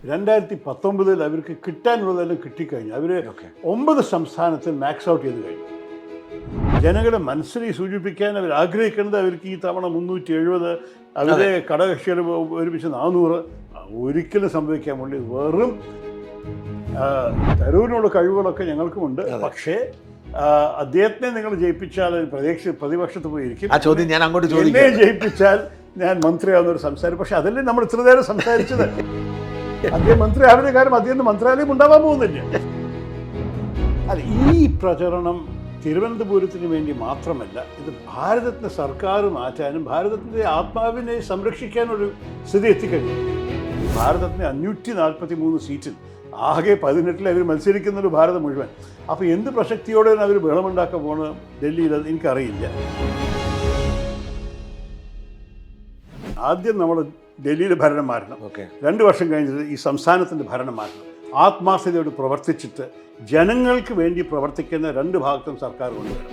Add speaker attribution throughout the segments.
Speaker 1: 2019 അവർക്ക് കിട്ടാനുള്ളതെല്ലാം കിട്ടിക്കഴിഞ്ഞു. അവർ 9 സംസ്ഥാനത്തിൽ max out ചെയ്ത് കഴിഞ്ഞു. ജനങ്ങളുടെ മനസ്സിനെ സൂചിപ്പിക്കാൻ അവർ ആഗ്രഹിക്കുന്നത് അവർക്ക് ഈ തവണ 370, അവരെ ഘടകകക്ഷികൾ ഒരുമിച്ച് 400 ഒരിക്കലും സംഭവിക്കാൻ വേണ്ടി വെറും തരൂരിനുള്ള കഴിവുകളൊക്കെ ഞങ്ങൾക്കുമുണ്ട്. പക്ഷേ അദ്ദേഹത്തിനെ നിങ്ങൾ ജയിപ്പിച്ചാൽ പ്രതിപക്ഷത്ത് പോയിരിക്കും.
Speaker 2: ആ ചോദ്യം ഞാൻ അങ്ങോട്ട്
Speaker 1: എന്നെ ജയിപ്പിച്ചാൽ ഞാൻ മന്ത്രിയാവുന്നൊരു സംസാരം. പക്ഷെ അതല്ലേ നമ്മൾ ഇത്ര നേരം സംസാരിച്ചത്. അദ്ദേഹം മന്ത്രിയാവുന്ന കാര്യം അദ്ദേഹം മന്ത്രാലയം ഉണ്ടാവാൻ പോകുന്നില്ല. അല്ല, ഈ പ്രചരണം തിരുവനന്തപുരത്തിന് വേണ്ടി മാത്രമല്ല, ഇത് ഭാരതത്തിൻ്റെ സർക്കാർ മാറ്റാനും ഭാരതത്തിൻ്റെ ആത്മാവിനെ സംരക്ഷിക്കാനൊരു സ്ഥിതി എത്തിക്കഴിഞ്ഞു. ഭാരതത്തിന് 543 സീറ്റിൽ ആകെ 18 അവർ മത്സരിക്കുന്നത് ഭാരതം മുഴുവൻ. അപ്പോൾ എന്ത് പ്രസക്തിയോടെയാണ് അവർ ബഹളമുണ്ടാക്കാൻ പോകുന്നത് ഡൽഹിയിൽ, എനിക്കറിയില്ല. ആദ്യം നമ്മൾ ഡൽഹിയിൽ ഭരണം മാറണം. 2 വർഷം കഴിഞ്ഞിട്ട് ഈ സംസ്ഥാനത്തിൻ്റെ ഭരണം മാറണം. ആത്മാർത്ഥതയോട് പ്രവർത്തിച്ചിട്ട് ജനങ്ങൾക്ക് വേണ്ടി പ്രവർത്തിക്കുന്ന 2 ഭാഗത്തും സർക്കാർ കൊണ്ടുവരണം.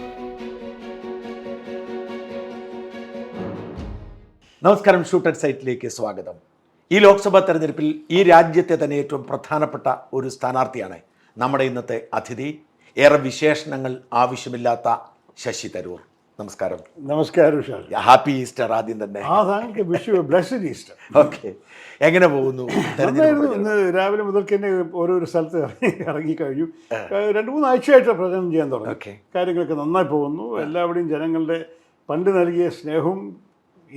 Speaker 2: നമസ്കാരം, ഷൂട്ടഡ് സൈറ്റിലേക്ക് സ്വാഗതം. ഈ ലോക്സഭാ തെരഞ്ഞെടുപ്പിൽ ഈ രാജ്യത്തെ തന്നെ ഏറ്റവും പ്രധാനപ്പെട്ട ഒരു സ്ഥാനാർത്ഥിയാണ് നമ്മുടെ ഇന്നത്തെ അതിഥി. ഏറെ വിശേഷണങ്ങൾ ആവശ്യമില്ലാത്ത ശശി തരൂർ. നമസ്കാരം.
Speaker 1: നമസ്കാരം.
Speaker 2: ഹാപ്പി ഈസ്റ്റർ ആദ്യം തന്നെ.
Speaker 1: Blessed Easter.
Speaker 2: ഓക്കെ, എങ്ങനെ പോകുന്നു?
Speaker 1: ഇന്ന് രാവിലെ മുതൽക്ക് തന്നെ ഓരോരോ സ്ഥലത്ത് ഇറങ്ങിക്കഴിഞ്ഞു. 2-3 ആഴ്ചയായിട്ട് പ്രചരണം ചെയ്യാൻ തുടങ്ങി. കാര്യങ്ങളൊക്കെ നന്നായി പോകുന്നു. എല്ലാവരുടെയും ജനങ്ങളുടെ പണ്ട് നൽകിയ സ്നേഹവും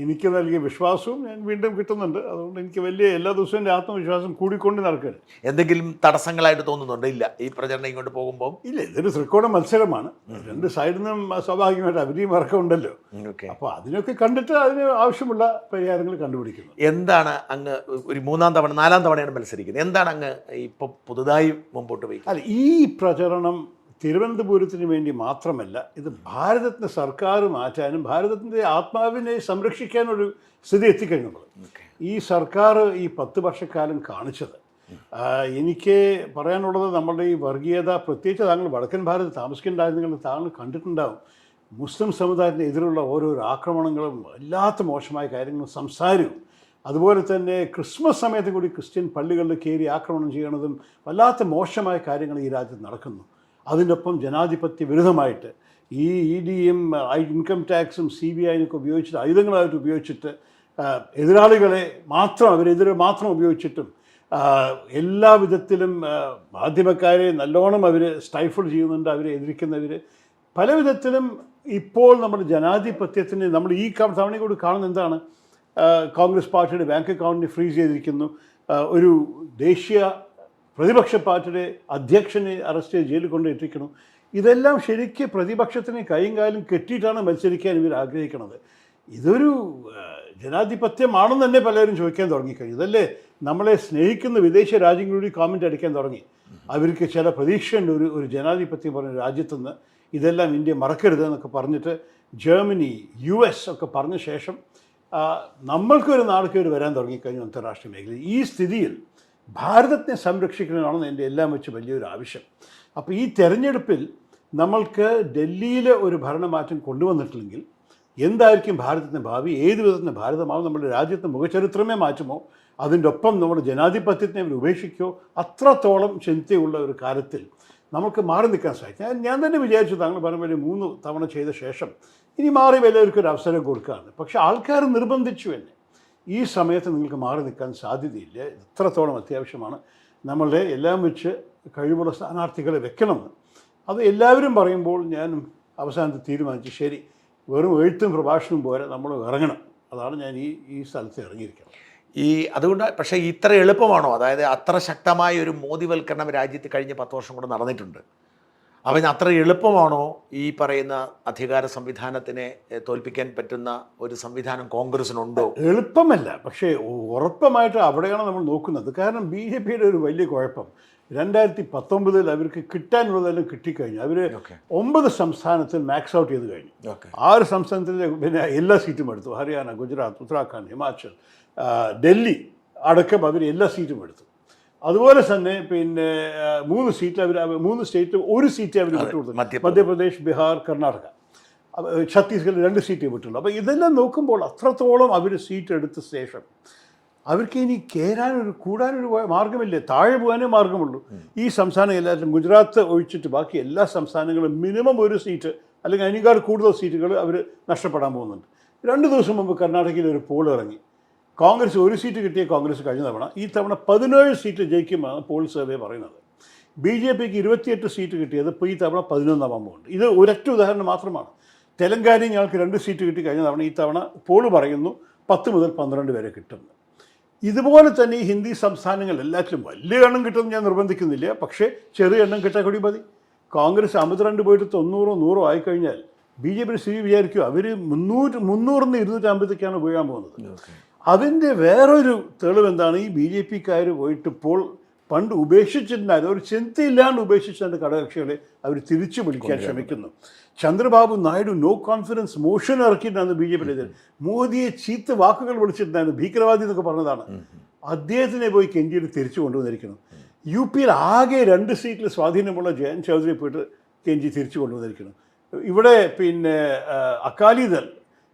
Speaker 1: എനിക്ക് നൽകിയ വിശ്വാസവും ഞാൻ വീണ്ടും കിട്ടുന്നുണ്ട്. അതുകൊണ്ട് എനിക്ക് വലിയ എല്ലാ ദിവസവും എൻ്റെ ആത്മവിശ്വാസം കൂടിക്കൊണ്ട് നടക്കുകയാണ്.
Speaker 2: എന്തെങ്കിലും തടസ്സങ്ങളായിട്ട് തോന്നുന്നുണ്ടോ? ഇല്ല, ഈ പ്രചരണം ഇങ്ങോട്ട് പോകുമ്പോൾ
Speaker 1: ഇല്ല. ഇതൊരു ത്രികോണ മത്സരമാണ്. 2 സൈഡിൽ നിന്നും സ്വാഭാവികമായിട്ട് അവരെയും വർക്കമുണ്ടല്ലോ. അപ്പോൾ അതിനൊക്കെ കണ്ടിട്ട് അതിന് ആവശ്യമുള്ള പരിഹാരങ്ങൾ കണ്ടുപിടിക്കുന്നു.
Speaker 2: എന്താണ് അങ്ങ് ഒരു 3-ാം തവണ 4-ാം തവണയാണ് മത്സരിക്കുന്നത്, എന്താണ് അങ്ങ് ഇപ്പം പുതുതായി മുമ്പോട്ട് പോയി?
Speaker 1: അല്ല, ഈ പ്രചരണം തിരുവനന്തപുരത്തിന് വേണ്ടി മാത്രമല്ല, ഇത് ഭാരതത്തിൻ്റെ സർക്കാർ മാറ്റാനും ഭാരതത്തിൻ്റെ ആത്മാവിനെ സംരക്ഷിക്കാനൊരു സ്ഥിതി എത്തിക്കഴിഞ്ഞു. ഈ സർക്കാർ ഈ 10 വർഷക്കാലം കാണിച്ചത്, എനിക്ക് പറയാനുള്ളത്, നമ്മളുടെ ഈ വർഗീയത, പ്രത്യേകിച്ച് താങ്കൾ വടക്കൻ ഭാരതത്തിൽ താമസിക്കുന്നുണ്ടായിരുന്നെങ്കിൽ താങ്കൾ കണ്ടിട്ടുണ്ടാവും. മുസ്ലിം സമുദായത്തിന് എതിരുള്ള ഓരോരോ ആക്രമണങ്ങളും വല്ലാത്ത മോശമായ കാര്യങ്ങളും സംസാരവും, അതുപോലെ തന്നെ ക്രിസ്മസ് സമയത്ത് കൂടി ക്രിസ്ത്യൻ പള്ളികളിൽ കയറി ആക്രമണം ചെയ്യണതും വല്ലാത്ത മോശമായ കാര്യങ്ങൾ ഈ രാജ്യത്ത് നടക്കുന്നു. അതിനൊപ്പം ജനാധിപത്യ വിരുദ്ധമായിട്ട് ഈ EDയും ഇൻകം ടാക്സും CBIനൊക്കെ ഉപയോഗിച്ചിട്ട്, ആയുധങ്ങളായിട്ട് ഉപയോഗിച്ചിട്ട് എതിരാളികളെ മാത്രം അവരെതിരെ മാത്രം ഉപയോഗിച്ചിട്ടും എല്ലാ വിധത്തിലും മാധ്യമക്കാരെ നല്ലോണം അവർ സ്റ്റൈഫിൾ ചെയ്യുന്നുണ്ട്. അവരെ എതിർക്കുന്നവർ പല വിധത്തിലും. ഇപ്പോൾ നമ്മുടെ ജനാധിപത്യത്തിന് നമ്മൾ ഈ തവണ കൂടി കാണുന്ന എന്താണ്? കോൺഗ്രസ് പാർട്ടിയുടെ ബാങ്ക് അക്കൗണ്ടിനെ ഫ്രീസ് ചെയ്തിരിക്കുന്നു. ഒരു ദേശീയ പ്രതിപക്ഷ പാർട്ടിയുടെ അധ്യക്ഷനെ അറസ്റ്റ് ചെയ്ത് ജയിലിൽ കൊണ്ടിട്ടിരിക്കുന്നു. ഇതെല്ലാം ശരിക്കും പ്രതിപക്ഷത്തിന് കൈയും കാലും കെട്ടിയിട്ടാണ് മത്സരിക്കാൻ ഇവർ ആഗ്രഹിക്കുന്നത്. ഇതൊരു ജനാധിപത്യമാണെന്ന് തന്നെ പലരും ചോദിക്കാൻ തുടങ്ങിക്കഴിഞ്ഞു. ഇതല്ലേ നമ്മളെ സ്നേഹിക്കുന്ന വിദേശ രാജ്യങ്ങളുടെ കോമൻറ്റ് അടിക്കാൻ തുടങ്ങി. അവർക്ക് ചില പ്രതീക്ഷയുണ്ട് ഒരു ജനാധിപത്യം പറഞ്ഞ രാജ്യത്തുനിന്ന്. ഇതെല്ലാം ഇന്ത്യ മറക്കരുത് എന്നൊക്കെ പറഞ്ഞിട്ട് ജർമ്മനി, US ഒക്കെ പറഞ്ഞ ശേഷം നമ്മൾക്കൊരു നാൾക്കൊരു വരാൻ തുടങ്ങിക്കഴിഞ്ഞു അന്താരാഷ്ട്രീയ മേഖലയിൽ. ഈ സ്ഥിതിയിൽ ഭാരതത്തെ സംരക്ഷിക്കണമെന്നാണ് എൻ്റെ എല്ലാം വെച്ച് വലിയൊരു ആവശ്യം. അപ്പോൾ ഈ തെരഞ്ഞെടുപ്പിൽ നമ്മൾക്ക് ഡൽഹിയിലെ ഒരു ഭരണമാറ്റം കൊണ്ടുവന്നിട്ടില്ലെങ്കിൽ എന്തായിരിക്കും ഭാരതത്തിൻ്റെ ഭാവി? ഏത് വിധത്തിൻ്റെ ഭാരതമാവും? നമ്മുടെ രാജ്യത്തെ മുഖചരിത്രമേ മാറ്റുമോ? അതിൻ്റെ ഒപ്പം നമ്മുടെ ജനാധിപത്യത്തിനെ അവർ ഉപേക്ഷിക്കുമോ? അത്രത്തോളം ചിന്തയുള്ള ഒരു കാലത്തിൽ നമുക്ക് മാറി നിൽക്കാൻ സാധിക്കും. ഞാൻ തന്നെ വിചാരിച്ചു, താങ്കൾ പറഞ്ഞ പോലെ 3 തവണ ചെയ്ത ശേഷം ഇനി മാറി വലിയവർക്കൊരു അവസരം കൊടുക്കുകയാണ്. പക്ഷേ ആൾക്കാർ നിർബന്ധിച്ചു എന്നെ. ഈ സമയത്ത് നിങ്ങൾക്ക് മാറി നിൽക്കാൻ സാധ്യതയില്ല. ഇത്രത്തോളം അത്യാവശ്യമാണ്. നമ്മളുടെ എല്ലാം വെച്ച് കഴിവുള്ള സ്ഥാനാർത്ഥികളെ വെക്കണമെന്ന് അത് എല്ലാവരും പറയുമ്പോൾ ഞാനും അവസാനത്ത് തീരുമാനിച്ചു, ശരി, വെറും എഴുത്തും പ്രഭാഷണവും പോരാ, നമ്മൾ ഇറങ്ങണം. അതാണ് ഞാൻ ഈ സ്ഥലത്ത് ഇറങ്ങിയിരിക്കുന്നത്.
Speaker 2: അതുകൊണ്ട് പക്ഷേ ഇത്ര എളുപ്പമാണോ? അതായത് അത്ര ശക്തമായ ഒരു മോദിവൽക്കരണം രാജ്യത്ത് കഴിഞ്ഞ 10 വർഷം കൊണ്ട് നടന്നിട്ടുണ്ട്. അപ്പം അത്ര എളുപ്പമാണോ ഈ പറയുന്ന അധികാര സംവിധാനത്തിനെ തോൽപ്പിക്കാൻ പറ്റുന്ന ഒരു സംവിധാനം കോൺഗ്രസിനുണ്ടോ?
Speaker 1: എളുപ്പമല്ല, പക്ഷേ ഉറപ്പമായിട്ട് അവിടെയാണ് നമ്മൾ നോക്കുന്നത്. കാരണം BJPയുടെ ഒരു വലിയ കുഴപ്പം, 2019 അവർക്ക് കിട്ടാനുള്ളതെല്ലാം കിട്ടിക്കഴിഞ്ഞു. അവർ 9 സംസ്ഥാനത്തിൽ മാക്സ് ഔട്ട് ചെയ്ത് കഴിഞ്ഞു. 6 സംസ്ഥാനത്തിൽ പിന്നെ എല്ലാ സീറ്റും എടുത്തു. ഹരിയാന, ഗുജറാത്ത്, ഉത്തരാഖണ്ഡ്, ഹിമാചൽ, ഡൽഹി അടക്കം അവർ എല്ലാ സീറ്റും എടുത്തു. അതുപോലെ തന്നെ പിന്നെ 3 സ്റ്റേറ്റിൽ അവർ 1 സീറ്റ് അവർ വിട്ടുകൊടുത്തു. മധ്യപ്രദേശ്, ബീഹാർ, കർണാടക, ഛത്തീസ്ഗഡിൽ 2 സീറ്റ് വിട്ടുള്ളൂ. അപ്പോൾ ഇതെല്ലാം നോക്കുമ്പോൾ അത്രത്തോളം അവർ സീറ്റ് എടുത്ത ശേഷം അവർക്ക് ഇനി കൂടാനൊരു മാർഗ്ഗമില്ല, താഴെ പോകാനേ മാർഗ്ഗമുള്ളൂ. ഈ സംസ്ഥാനം എല്ലാത്തിലും ഗുജറാത്ത് ഒഴിച്ചിട്ട് ബാക്കി എല്ലാ സംസ്ഥാനങ്ങളും മിനിമം ഒരു സീറ്റ് അല്ലെങ്കിൽ അതിനേക്കാൾ കൂടുതൽ സീറ്റുകൾ അവർ നഷ്ടപ്പെടാൻ പോകുന്നുണ്ട്. 2 ദിവസം മുമ്പ് കർണാടകയിൽ ഒരു പോൾ ഇറങ്ങി. കോൺഗ്രസ് ഒരു സീറ്റ് കിട്ടിയ കോൺഗ്രസ് കഴിഞ്ഞ തവണ, ഈ തവണ 17 സീറ്റ് ജയിക്കുമെന്നാണ് പോൾ സർവേ പറയുന്നത്. BJP 28 സീറ്റ് കിട്ടിയത് ഇപ്പോൾ ഈ തവണ 11 പോകുന്നുണ്ട്. ഇത് ഒരൊറ്റ ഉദാഹരണം മാത്രമാണ്. തെലങ്കാനയിൽ ഞങ്ങൾക്ക് 2 സീറ്റ് കിട്ടി കഴിഞ്ഞ തവണ, ഈ തവണ പോൾ പറയുന്നു 10 മുതൽ 12 വരെ കിട്ടുന്നു. ഇതുപോലെ തന്നെ ഈ ഹിന്ദി സംസ്ഥാനങ്ങൾ എല്ലാത്തിലും വലിയ എണ്ണം കിട്ടുമെന്ന് ഞാൻ നിർബന്ധിക്കുന്നില്ല, പക്ഷേ ചെറിയ എണ്ണം കിട്ടാൻ കൂടി മതി. കോൺഗ്രസ് 52 പോയിട്ട് 90-100 ആയിക്കഴിഞ്ഞാൽ BJP സ്ഥിതി വിചാരിക്കും അവർ 300-ന്ന് 250ക്കാണ് വീഴാൻ പോകുന്നത്. അതിൻ്റെ വേറൊരു തെളിവ് എന്താണ്? ഈ BJP-ക്കാർ പോയിട്ട് ഇപ്പോൾ പണ്ട് ഉപേക്ഷിച്ചിട്ടുണ്ടായത് ഒരു ചിന്തയില്ലാണ്ട് ഉപേക്ഷിച്ചതിൻ്റെ ഘടകകക്ഷികളെ അവർ തിരിച്ചു പിടിക്കാൻ ശ്രമിക്കുന്നു. Chandrababu Naidu no confidence motion ഇറക്കിയിട്ടുണ്ടായിരുന്നു BJP-യുടെ. മോദിയെ ചീത്ത വാക്കുകൾ വിളിച്ചിട്ടുണ്ടായിരുന്നു, ഭീകരവാദി എന്നൊക്കെ പറഞ്ഞതാണ്. അദ്ദേഹത്തിനെ പോയി കെഞ്ചിയിൽ തിരിച്ചു കൊണ്ടുവന്നിരിക്കുന്നു. UP ആകെ 2 സീറ്റിൽ സ്വാധീനമുള്ള ജയന്ത് ചൗധരി പോയിട്ട് കെഞ്ചി തിരിച്ചു കൊണ്ടുവന്നിരിക്കുന്നു. ഇവിടെ പിന്നെ അകാലിദൾ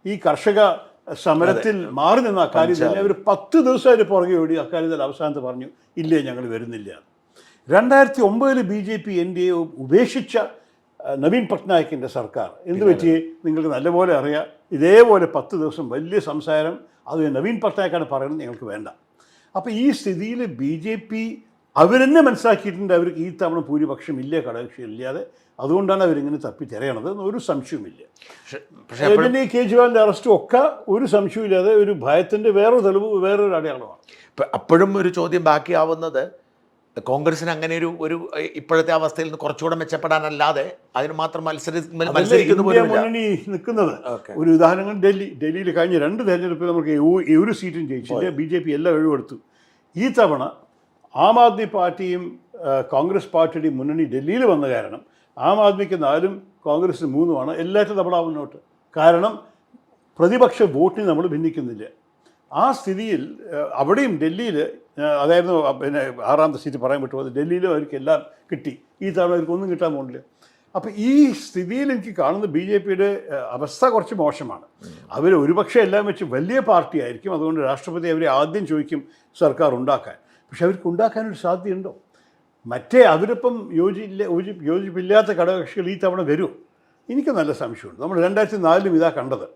Speaker 1: ഈ കർഷക സമരത്തിൽ മാറി നിന്ന അകാലിദൾ അവർ 10 ദിവസമായിട്ട് പുറകെ ഓടി. അകാലിദൾ അവസാനത്ത് പറഞ്ഞു ഇല്ലേ ഞങ്ങൾ വരുന്നില്ല. 2009 BJP NDA ഉപേക്ഷിച്ച നവീൻ പട്നായിക്കിൻ്റെ സർക്കാർ എന്ത് പറ്റി നിങ്ങൾക്ക് നല്ലപോലെ അറിയാം. ഇതേപോലെ 10 ദിവസം വലിയ സംസാരം, അത് നവീൻ പട്നായിക്കാണ് പറയുന്നത്, ഞങ്ങൾക്ക് വേണ്ട. അപ്പോൾ ഈ സ്ഥിതിയിൽ BJP അവരെന്നെ മനസ്സിലാക്കിയിട്ടുണ്ട് അവർക്ക് ഈ തവണ ഭൂരിപക്ഷം ഇല്ല, ഘടകകക്ഷി ഇല്ലാതെ. അതുകൊണ്ടാണ് അവരിങ്ങനെ തപ്പി തിരയണത്, ഒരു സംശയവുമില്ല. പിന്നെ കേജ്രിവാളിൻ്റെ അറസ്റ്റും ഒക്കെ ഒരു സംശയമില്ലാതെ ഒരു ഭയത്തിൻ്റെ വേറൊരു തെളിവ്, വേറൊരു അടയാളമാണ്.
Speaker 2: അപ്പോഴും ഒരു ചോദ്യം ബാക്കിയാവുന്നത്, കോൺഗ്രസിന് അങ്ങനെ ഒരു ഇപ്പോഴത്തെ അവസ്ഥയിൽ നിന്ന് കുറച്ചുകൂടെ മെച്ചപ്പെടാനല്ലാതെ അതിന് മാത്രം മത്സരിക്കുന്ന
Speaker 1: മുന്നണി നിൽക്കുന്നത്. ഒരു ഉദാഹരണം ഡൽഹിയിൽ കഴിഞ്ഞ 2 തെരഞ്ഞെടുപ്പിൽ നമുക്ക് ഒരു സീറ്റും ജയിച്ചില്ല. BJP എല്ലാം ഒഴിവെടുത്തു. ഈ തവണ ആം ആദ്മി പാർട്ടിയും കോൺഗ്രസ് പാർട്ടിയുടെയും മുന്നണി ഡൽഹിയിൽ വന്ന കാരണം ആം ആദ്മിക്ക് 4-ഉം കോൺഗ്രസിന് 3-ഉമാണ്. എല്ലാറ്റും നമ്മളാ മുന്നോട്ട്. കാരണം പ്രതിപക്ഷ വോട്ടിന് നമ്മൾ ഭിന്നിക്കുന്നില്ല. ആ സ്ഥിതിയിൽ അവിടെയും ഡൽഹിയിൽ അതായിരുന്നു പിന്നെ 6ാമത്തെ സീറ്റ് പറയാൻ പറ്റുമോ, ഡൽഹിയിലും അവർക്ക് എല്ലാം കിട്ടി. ഈ തവണ അവർക്കൊന്നും കിട്ടാൻ പോകുന്നില്ല. അപ്പോൾ ഈ സ്ഥിതിയിൽ എനിക്ക് കാണുന്ന BJP-യുടെ അവസ്ഥ കുറച്ച് മോശമാണ്. അവർ ഒരുപക്ഷെ എല്ലാം വെച്ച് വലിയ പാർട്ടി ആയിരിക്കും, അതുകൊണ്ട് രാഷ്ട്രപതി അവരെ ആദ്യം ചോദിക്കും സർക്കാർ ഉണ്ടാക്കാൻ. പക്ഷെ അവർക്ക് ഉണ്ടാക്കാനൊരു സാധ്യതയുണ്ടോ? മറ്റേ അവരിപ്പം യോജിപ്പില്ലാത്ത ഘടകകക്ഷികൾ ഈ തവണ വരുമോ? എനിക്ക് നല്ല സംശയമുണ്ട്. നമ്മൾ 2004-ലും ഇതാ കണ്ടത്.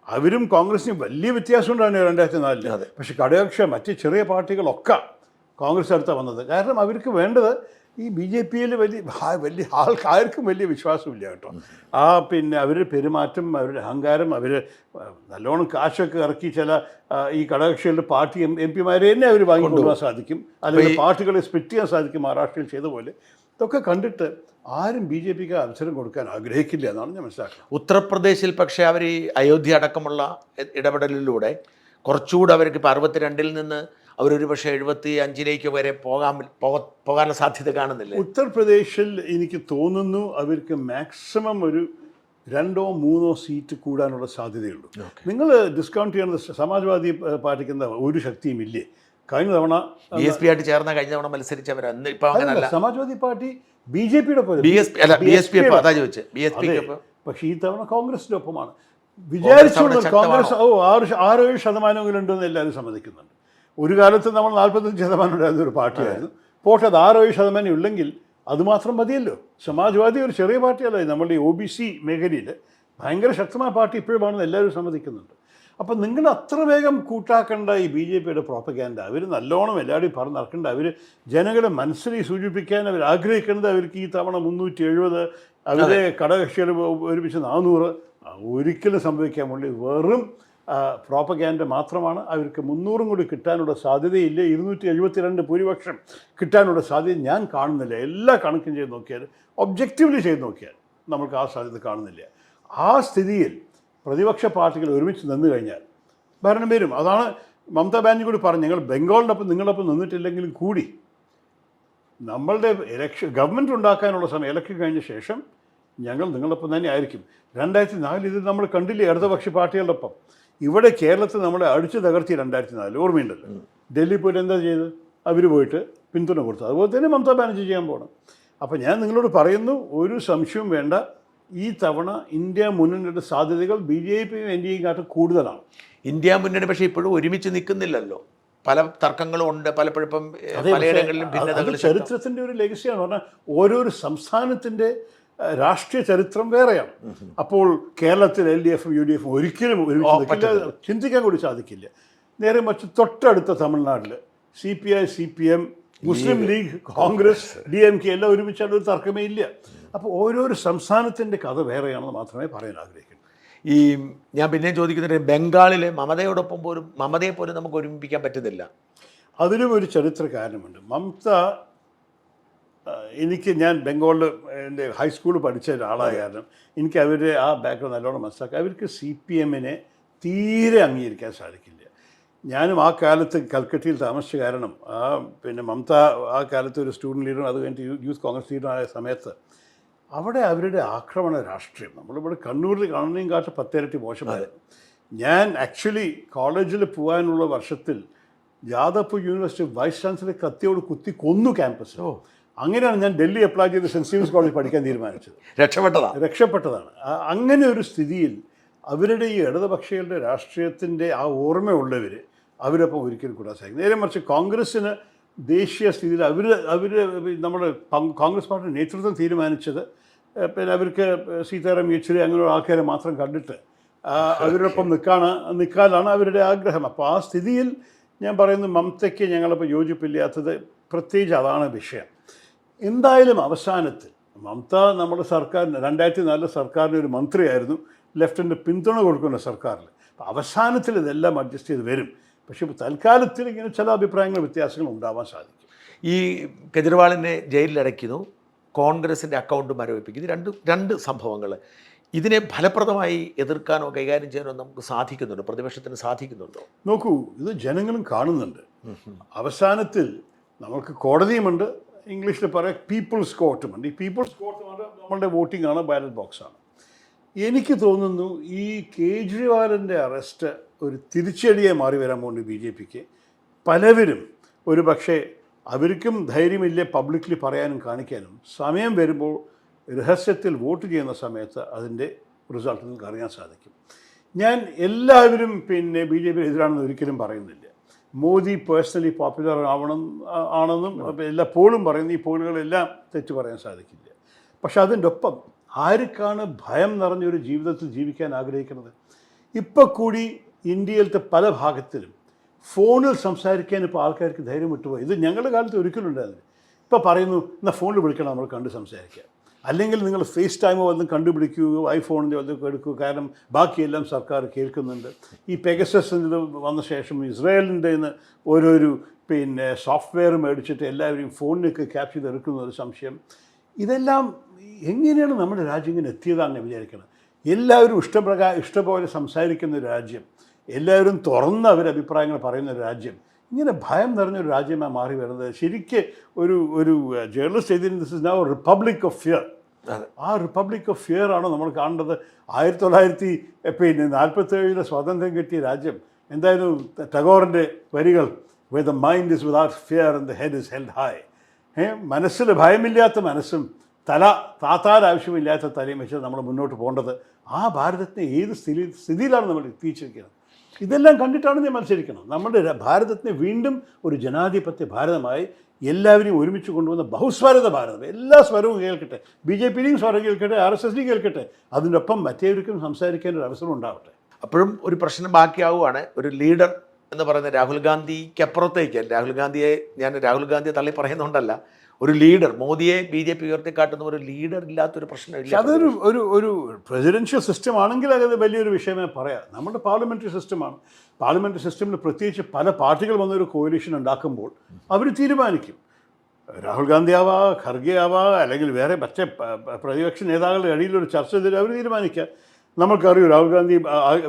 Speaker 1: അവരും കോൺഗ്രസിനും വലിയ വ്യത്യാസം ഉണ്ടായിരുന്നു 2004-ൽ. പക്ഷെ ഘടകകക്ഷി മറ്റ് ചെറിയ പാർട്ടികളൊക്കെ കോൺഗ്രസ് അടുത്താണ് വന്നത്. കാരണം അവർക്ക് വേണ്ടത് ഈ BJP-യിൽ വലിയ ആൾക്കാർക്കും വലിയ വിശ്വാസമില്ല കേട്ടോ. പിന്നെ അവരുടെ പെരുമാറ്റം, അവരുടെ അഹങ്കാരം, അവർ നല്ലോണം കാശൊക്കെ ഇറക്കി ചില ഈ ഘടകകക്ഷികളുടെ പാർട്ടി MP-മാരെ തന്നെ അവർ വാങ്ങിക്കൊണ്ടുപോകാൻ സാധിക്കും, അല്ലെങ്കിൽ പാർട്ടികളെ സ്പ്ലിറ്റ് ചെയ്യാൻ സാധിക്കും, മഹാരാഷ്ട്രയിൽ ചെയ്ത പോലെ. ഇതൊക്കെ കണ്ടിട്ട് ആരും BJP-ക്ക് അവസരം കൊടുക്കാൻ ആഗ്രഹിക്കില്ല എന്നാണ് ഞാൻ മനസ്സിലാക്കുന്നത്.
Speaker 2: ഉത്തർപ്രദേശിൽ പക്ഷേ അവർ ഈ അയോധ്യ അടക്കമുള്ള ഇടപെടലിലൂടെ കുറച്ചുകൂടെ അവർക്ക് ഇപ്പോൾ 62-ൽ നിന്ന് അവരൊരു പക്ഷേ 75-ലേക്ക് വരെ പോകാനുള്ള സാധ്യത കാണുന്നില്ല.
Speaker 1: ഉത്തർപ്രദേശിൽ എനിക്ക് തോന്നുന്നു അവർക്ക് മാക്സിമം ഒരു 2-3 സീറ്റ് കൂടാനുള്ള സാധ്യതയുള്ളൂ. നിങ്ങൾ ഡിസ്കൗണ്ട് ചെയ്യുന്നത് സമാജ്വാദി പാർട്ടിക്ക് എന്താ ഒരു ശക്തിയും ഇല്ലേ? കഴിഞ്ഞ തവണ
Speaker 2: BSP ആയിട്ട് ചേർന്ന കഴിഞ്ഞ തവണ മത്സരിച്ചവർ ഇപ്പം അങ്ങനെയല്ല.
Speaker 1: സമാജ്വാദി പാർട്ടി BJP-യുടെ പക്ഷേ ഈ തവണ കോൺഗ്രസിൻ്റെ ഒപ്പമാണ്. വിചാരിച്ചുള്ള കോൺഗ്രസ് 6-7% ഉണ്ടെന്ന് എല്ലാവരും സമ്മതിക്കുന്നുണ്ട്. ഒരു കാലത്ത് നമ്മൾ 45% ഉണ്ടായിരുന്ന ഒരു പാർട്ടിയായിരുന്നു. പോട്ടെ, അത് 6-7% ഉള്ളെങ്കിൽ അതുമാത്രം മതിയല്ലോ. സമാജ്വാദി ഒരു ചെറിയ പാർട്ടിയല്ല, നമ്മളുടെ OBC മേഖലയിൽ ഭയങ്കര ശക്തമായ പാർട്ടി ഇപ്പോഴുമാണെന്ന് എല്ലാവരും സമ്മതിക്കുന്നുണ്ട്. അപ്പം നിങ്ങൾ അത്ര വേഗം കൂട്ടാക്കേണ്ട ഈ BJP-യുടെ പ്രോപ്പഗാൻഡ. അവർ നല്ലോണം എല്ലാവരുടെയും പറഞ്ഞ് നടക്കേണ്ട. അവർ ജനങ്ങളെ മനസ്സിൽ സൂചിപ്പിക്കാൻ അവർ ആഗ്രഹിക്കേണ്ടത് അവർക്ക് ഈ തവണ 370, അവരെ ഘടകകക്ഷികൾ ഒരുമിച്ച് 400 ഒരിക്കലും സംഭവിക്കാൻ വേണ്ടി വെറും പ്രോപ്പഗാൻഡ മാത്രമാണ്. അവർക്ക് 300 കൂടി കിട്ടാനുള്ള സാധ്യതയില്ല. 272 ഭൂരിപക്ഷം കിട്ടാനുള്ള സാധ്യത ഞാൻ കാണുന്നില്ല. എല്ലാ കണക്കും ചെയ്ത് നോക്കിയാൽ, ഒബ്ജക്റ്റീവ്ലി ചെയ്ത് നോക്കിയാൽ നമുക്ക് ആ സാധ്യത കാണുന്നില്ല. ആ സ്ഥിതിയിൽ പ്രതിപക്ഷ പാർട്ടികൾ ഒരുമിച്ച് നിന്നു കഴിഞ്ഞാൽ ഭരണം വരും. അതാണ് മമതാ ബാനർജി കൂടി പറഞ്ഞു, ഞങ്ങൾ ബംഗാളിനൊപ്പം നിങ്ങളൊപ്പം നിന്നിട്ടില്ലെങ്കിലും കൂടി നമ്മളുടെ ഗവൺമെൻറ് ഉണ്ടാക്കാനുള്ള സമയം ഇലക്ഷൻ കഴിഞ്ഞ ശേഷം ഞങ്ങൾ നിങ്ങളൊപ്പം തന്നെ ആയിരിക്കും. 2004 ഇത് നമ്മൾ കണ്ടില്ലേ ഇടതുപക്ഷ പാർട്ടികളുടെ ഒപ്പം. ഇവിടെ കേരളത്തിൽ നമ്മളെ അടിച്ചു തകർത്തി 2004 ഓർമ്മയുണ്ടല്ലോ. ഡൽഹി പോയിട്ട് എന്താ ചെയ്തത്? അവർ പോയിട്ട് പിന്തുണ കൊടുത്തു. അതുപോലെ തന്നെ മമതാ ബാനർജി ചെയ്യാൻ പോകണം. അപ്പോൾ ഞാൻ നിങ്ങളോട് പറയുന്നു, ഒരു സംശയവും വേണ്ട, ഈ തവണ ഇന്ത്യ മുന്നണിയുടെ സാധ്യതകൾ BJP-യും NDA-യും കാട്ടും കൂടുതലാണ്.
Speaker 2: ഇന്ത്യ മുന്നണി പക്ഷേ ഇപ്പോഴും ഒരുമിച്ച് നിൽക്കുന്നില്ലല്ലോ. പല തർക്കങ്ങളും ഉണ്ട്, പലപ്പോഴും ഇപ്പം പലയിടങ്ങളിലും ഭിന്നതകൾ.
Speaker 1: ചരിത്രത്തിൻ്റെ ഒരു ലെഗസിയാണ് പറഞ്ഞാൽ ഓരോരോ സംസ്ഥാനത്തിൻ്റെ രാഷ്ട്രീയ ചരിത്രം വേറെയാണ്. അപ്പോൾ കേരളത്തിൽ LDF UDF ഒരിക്കലും ഒരുമിച്ച് ചിന്തിക്കാൻ കൂടി സാധിക്കില്ല. നേരെ മറിച്ച് തൊട്ടടുത്ത തമിഴ്നാട്ടിൽ CPI CPM മുസ്ലിം ലീഗ് കോൺഗ്രസ് DMK എല്ലാം ഒരുമിച്ചാണ്, ഒരു തർക്കമേ ഇല്ല. അപ്പോൾ ഓരോരോ സംസ്ഥാനത്തിൻ്റെ കഥ വേറെയാണെന്ന് മാത്രമേ പറയാൻ ആഗ്രഹിക്കുന്നു.
Speaker 2: ഞാൻ പിന്നെയും ചോദിക്കുന്നത്, ബംഗാളിലെ മമതയോടൊപ്പം പോലും മമതയെ പോലും നമുക്ക് ഒരുമിപ്പിക്കാൻ പറ്റുന്നില്ല.
Speaker 1: അതിനും ഒരു ചരിത്ര കാരണമുണ്ട്. മമത, ഞാൻ ബംഗാളിൽ എൻ്റെ ഹൈസ്കൂളിൽ പഠിച്ച ഒരാളായ കാരണം എനിക്ക് അവരുടെ ആ ബാക്ക്ഗ്രൗണ്ട് നല്ലോണം മനസ്സിലാക്കാം. അവർക്ക് CPM തീരെ അംഗീകരിക്കാൻ സാധിക്കില്ല. ഞാനും ആ കാലത്ത് കൽക്കട്ടയിൽ താമസിച്ച കാരണം മമത ആ കാലത്ത് ഒരു സ്റ്റുഡൻറ്റ് ലീഡറും അത് കഴിഞ്ഞിട്ട് യൂത്ത് കോൺഗ്രസ് ലീഡറായ സമയത്ത് അവിടെ അവരുടെ ആക്രമണ രാഷ്ട്രീയം നമ്മളിവിടെ കണ്ണൂരിൽ കാണുന്നതും കാട്ട് 10 ഇരട്ടി മോശമായിരുന്നു. ഞാൻ ആക്ച്വലി കോളേജിൽ പോകാനുള്ള വർഷത്തിൽ ജാദവ്പൂർ യൂണിവേഴ്സിറ്റി വൈസ് ചാൻസലർ കത്തിയോട് കുത്തി കൊന്നു ക്യാമ്പസ്. അങ്ങനെയാണ് ഞാൻ ഡൽഹി അപ്ലൈ ചെയ്ത് സെൻറ്റ് സ്റ്റീവൻസ് കോളേജിൽ പഠിക്കാൻ തീരുമാനിച്ചത്. രക്ഷപ്പെട്ടതാണ്. അങ്ങനെ ഒരു സ്ഥിതിയിൽ അവരുടെ ഈ ഇടതുപക്ഷങ്ങളുടെ രാഷ്ട്രീയത്തിൻ്റെ ആ ഓർമ്മയുള്ളവർ അവരൊപ്പം ഒരിക്കലും കൂടാൻ സാധിക്കും. നേരെ മറിച്ച് കോൺഗ്രസ്സിന് ദേശീയ സ്ഥിതിയിൽ നമ്മുടെ കോൺഗ്രസ് പാർട്ടി നേതൃത്വം തീരുമാനിച്ചത് അവർക്ക് സീതാറാം യെച്ചൂരി അങ്ങനെയുള്ള ആൾക്കാരെ മാത്രം കണ്ടിട്ട് അവരോടൊപ്പം നിൽക്കാനാണ് അവരുടെ ആഗ്രഹം. അപ്പോൾ ആ സ്ഥിതിയിൽ ഞാൻ പറയുന്നു മമതയ്ക്ക് ഞങ്ങളിപ്പോൾ യോജിപ്പില്ലാത്തത് പ്രത്യേകിച്ച് അതാണ് വിഷയം. എന്തായാലും അവസാനത്തിൽ മമത നമ്മുടെ സർക്കാരിന് 2004 സർക്കാരിൻ്റെ ഒരു മന്ത്രിയായിരുന്നു, ലെഫ്റ്റിൻ്റെ പിന്തുണ കൊടുക്കുന്ന സർക്കാരിൽ. അപ്പോൾ അവസാനത്തിൽ ഇതെല്ലാം അഡ്ജസ്റ്റ് ചെയ്ത് വരും. പക്ഷേ ഇപ്പോൾ തൽക്കാലത്തിൽ ഇങ്ങനെ ചില അഭിപ്രായങ്ങൾ വ്യത്യാസങ്ങൾ ഉണ്ടാവാൻ സാധിക്കും.
Speaker 2: ഈ കെജ്രിവാളിനെ ജയിലിലടയ്ക്കുന്നു, കോൺഗ്രസിൻ്റെ അക്കൗണ്ട് മരവിപ്പിക്കുന്നു, രണ്ട് സംഭവങ്ങൾ. ഇതിനെ ഫലപ്രദമായി എതിർക്കാനോ കൈകാര്യം ചെയ്യാനോ നമുക്ക് സാധിക്കുന്നുണ്ടോ? പ്രതിപക്ഷത്തിന് സാധിക്കുന്നുണ്ടോ?
Speaker 1: നോക്കൂ, ഇത് ജനങ്ങളും കാണുന്നുണ്ട്. അവസാനത്തിൽ നമുക്ക് കോടതിയുമുണ്ട്, ഇംഗ്ലീഷിൽ പറയാം പീപ്പിൾസ് കോർട്ടുമുണ്ട്. ഈ പീപ്പിൾസ് കോർട്ട് നമ്മളുടെ വോട്ടിംഗ് ആണ്, ബാലറ്റ് ബോക്സാണ്. എനിക്ക് തോന്നുന്നു ഈ കേജ്രിവാളിൻ്റെ അറസ്റ്റ് ഒരു തിരിച്ചടിയെ മാറി വരാൻ പോകുന്നു BJPക്ക്. പലവരും ഒരു പക്ഷേ അവർക്കും ധൈര്യമില്ല പബ്ലിക്കലി പറയാനും കാണിക്കാനും. സമയം വരുമ്പോൾ രഹസ്യത്തിൽ വോട്ട് ചെയ്യുന്ന സമയത്ത് അതിൻ്റെ റിസൾട്ട് നിങ്ങൾക്ക് അറിയാൻ സാധിക്കും. ഞാൻ എല്ലാവരും BJP എതിരാണെന്ന് ഒരിക്കലും പറയുന്നില്ല. മോദി പേഴ്സണലി പോപ്പുലർ ആണെന്നും എല്ലാ പോളും പറയുന്നു. ഈ പോളുകളെല്ലാം തെറ്റ് പറയാൻ സാധിക്കില്ല. പക്ഷെ അതിൻ്റെ ഒപ്പം ആർക്കാണ് ഭയം നിറഞ്ഞൊരു ജീവിതത്തിൽ ജീവിക്കാൻ ആഗ്രഹിക്കുന്നത്? ഇപ്പോൾ കൂടി ഇന്ത്യയിലത്തെ പല ഭാഗത്തിലും ഫോണിൽ സംസാരിക്കാൻ ഇപ്പോൾ ആൾക്കാർക്ക് ധൈര്യം വിട്ടുപോയി. ഇത് ഞങ്ങളുടെ കാലത്ത് ഒരിക്കലും ഉണ്ടായിരുന്നില്ല. ഇപ്പോൾ പറയുന്നു, എന്നാൽ ഫോണിൽ വിളിക്കണം, നമ്മൾ കണ്ട് സംസാരിക്കാം. അല്ലെങ്കിൽ നിങ്ങൾ ഫേസ് ടൈമോ വല്ലതും കണ്ടുപിടിക്കൂ, ഐഫോണിൻ്റെ വല്ലതും എടുക്കൂ, കാരണം ബാക്കിയെല്ലാം സർക്കാർ കേൾക്കുന്നുണ്ട്. ഈ പെഗസസ് വന്ന ശേഷം ഇസ്രായേലിൻ്റെ ഓരോരു സോഫ്റ്റ്വെയർ മേടിച്ചിട്ട് എല്ലാവരെയും ഫോണിലേക്ക് ക്യാപ്ചർ ചെയ്തെടുക്കുന്ന ഒരു സംശയം. ഇതെല്ലാം എങ്ങനെയാണ് നമ്മുടെ രാജ്യം ഇങ്ങനെ എത്തിയതാണെന്ന് വിചാരിക്കണം. എല്ലാവരും ഇഷ്ടപോലെ സംസാരിക്കുന്ന ഒരു രാജ്യം, എല്ലാവരും തുറന്ന് അവരുടെ അഭിപ്രായങ്ങൾ പറയുന്ന ഒരു രാജ്യം, ഇങ്ങനെ ഭയം നിറഞ്ഞൊരു രാജ്യമാണ് മാറി വരുന്നത്. ശരിക്ക് ഒരു ജേർണലിസ്റ്റ് എഴുതിയത് this is now republic of fear. ആ റിപ്പബ്ലിക് ഓഫ് ഫിയർ ആണ് നമ്മൾ കാണേണ്ടത്. 1947 സ്വാതന്ത്ര്യം കിട്ടിയ രാജ്യം എന്തായാലും ടാഗോറിൻ്റെ വരികൾ, where the mind is without fear and the head is held high. മനസ്സിൽ ഭയമില്ലാത്ത മനസ്സും താത്താരാവശ്യമില്ലാത്ത തലയും വെച്ച് നമ്മൾ മുന്നോട്ട് പോകേണ്ടത്. ആ ഭാരതത്തിനെ ഏത് സ്ഥിതിയിലാണ് നമ്മൾ എത്തിച്ചിരിക്കുന്നത്? ഇതെല്ലാം കണ്ടിട്ടാണ് ഞാൻ മത്സരിക്കണം. നമ്മുടെ ഭാരതത്തിനെ വീണ്ടും ഒരു ജനാധിപത്യ ഭാരതമായി എല്ലാവരെയും ഒരുമിച്ച് കൊണ്ടുവന്ന ബഹുസ്വരത ഭാരതം. എല്ലാ സ്വരവും കേൾക്കട്ടെ, BJPയുടെയും സ്വരം കേൾക്കട്ടെ, RSSയുടെയും കേൾക്കട്ടെ. അതിനൊപ്പം മറ്റേവർക്കും സംസാരിക്കാൻ ഒരു അവസരം ഉണ്ടാവട്ടെ.
Speaker 2: അപ്പോഴും ഒരു പ്രശ്നം ബാക്കിയാവുകയാണ്. ഒരു ലീഡർ എന്ന് പറയുന്നത് രാഹുൽ ഗാന്ധിക്കപ്പുറത്തേക്ക്, രാഹുൽ ഗാന്ധിയെ തള്ളി പറയുന്നുണ്ടല്ല, ഒരു ലീഡർ, മോദിയെ BJP ഉയർത്തിക്കാട്ടുന്ന ഒരു ലീഡർ ഇല്ലാത്തൊരു പ്രശ്നമില്ല.
Speaker 1: അതൊരു ഒരു ഒരു പ്രസിഡൻഷ്യൽ സിസ്റ്റം ആണെങ്കിൽ അത് വലിയൊരു വിഷയമേ പറയാം. നമ്മുടെ പാർലമെൻ്ററി സിസ്റ്റമാണ്. പാർലമെൻ്ററി സിസ്റ്റമിൽ പ്രത്യേകിച്ച് പല പാർട്ടികൾ വന്നൊരു കോalition ഉണ്ടാക്കുമ്പോൾ അവർ തീരുമാനിക്കും. രാഹുൽ ഗാന്ധി ആവാ, ഖർഗെ ആവാ, അല്ലെങ്കിൽ വേറെ മറ്റേ പ്രതിപക്ഷ നേതാക്കളുടെ ഇടയിലൊരു ചർച്ച ചെയ്തിട്ട് അവർ തീരുമാനിക്കാം. നമുക്കറിയൂ രാഹുൽ ഗാന്ധി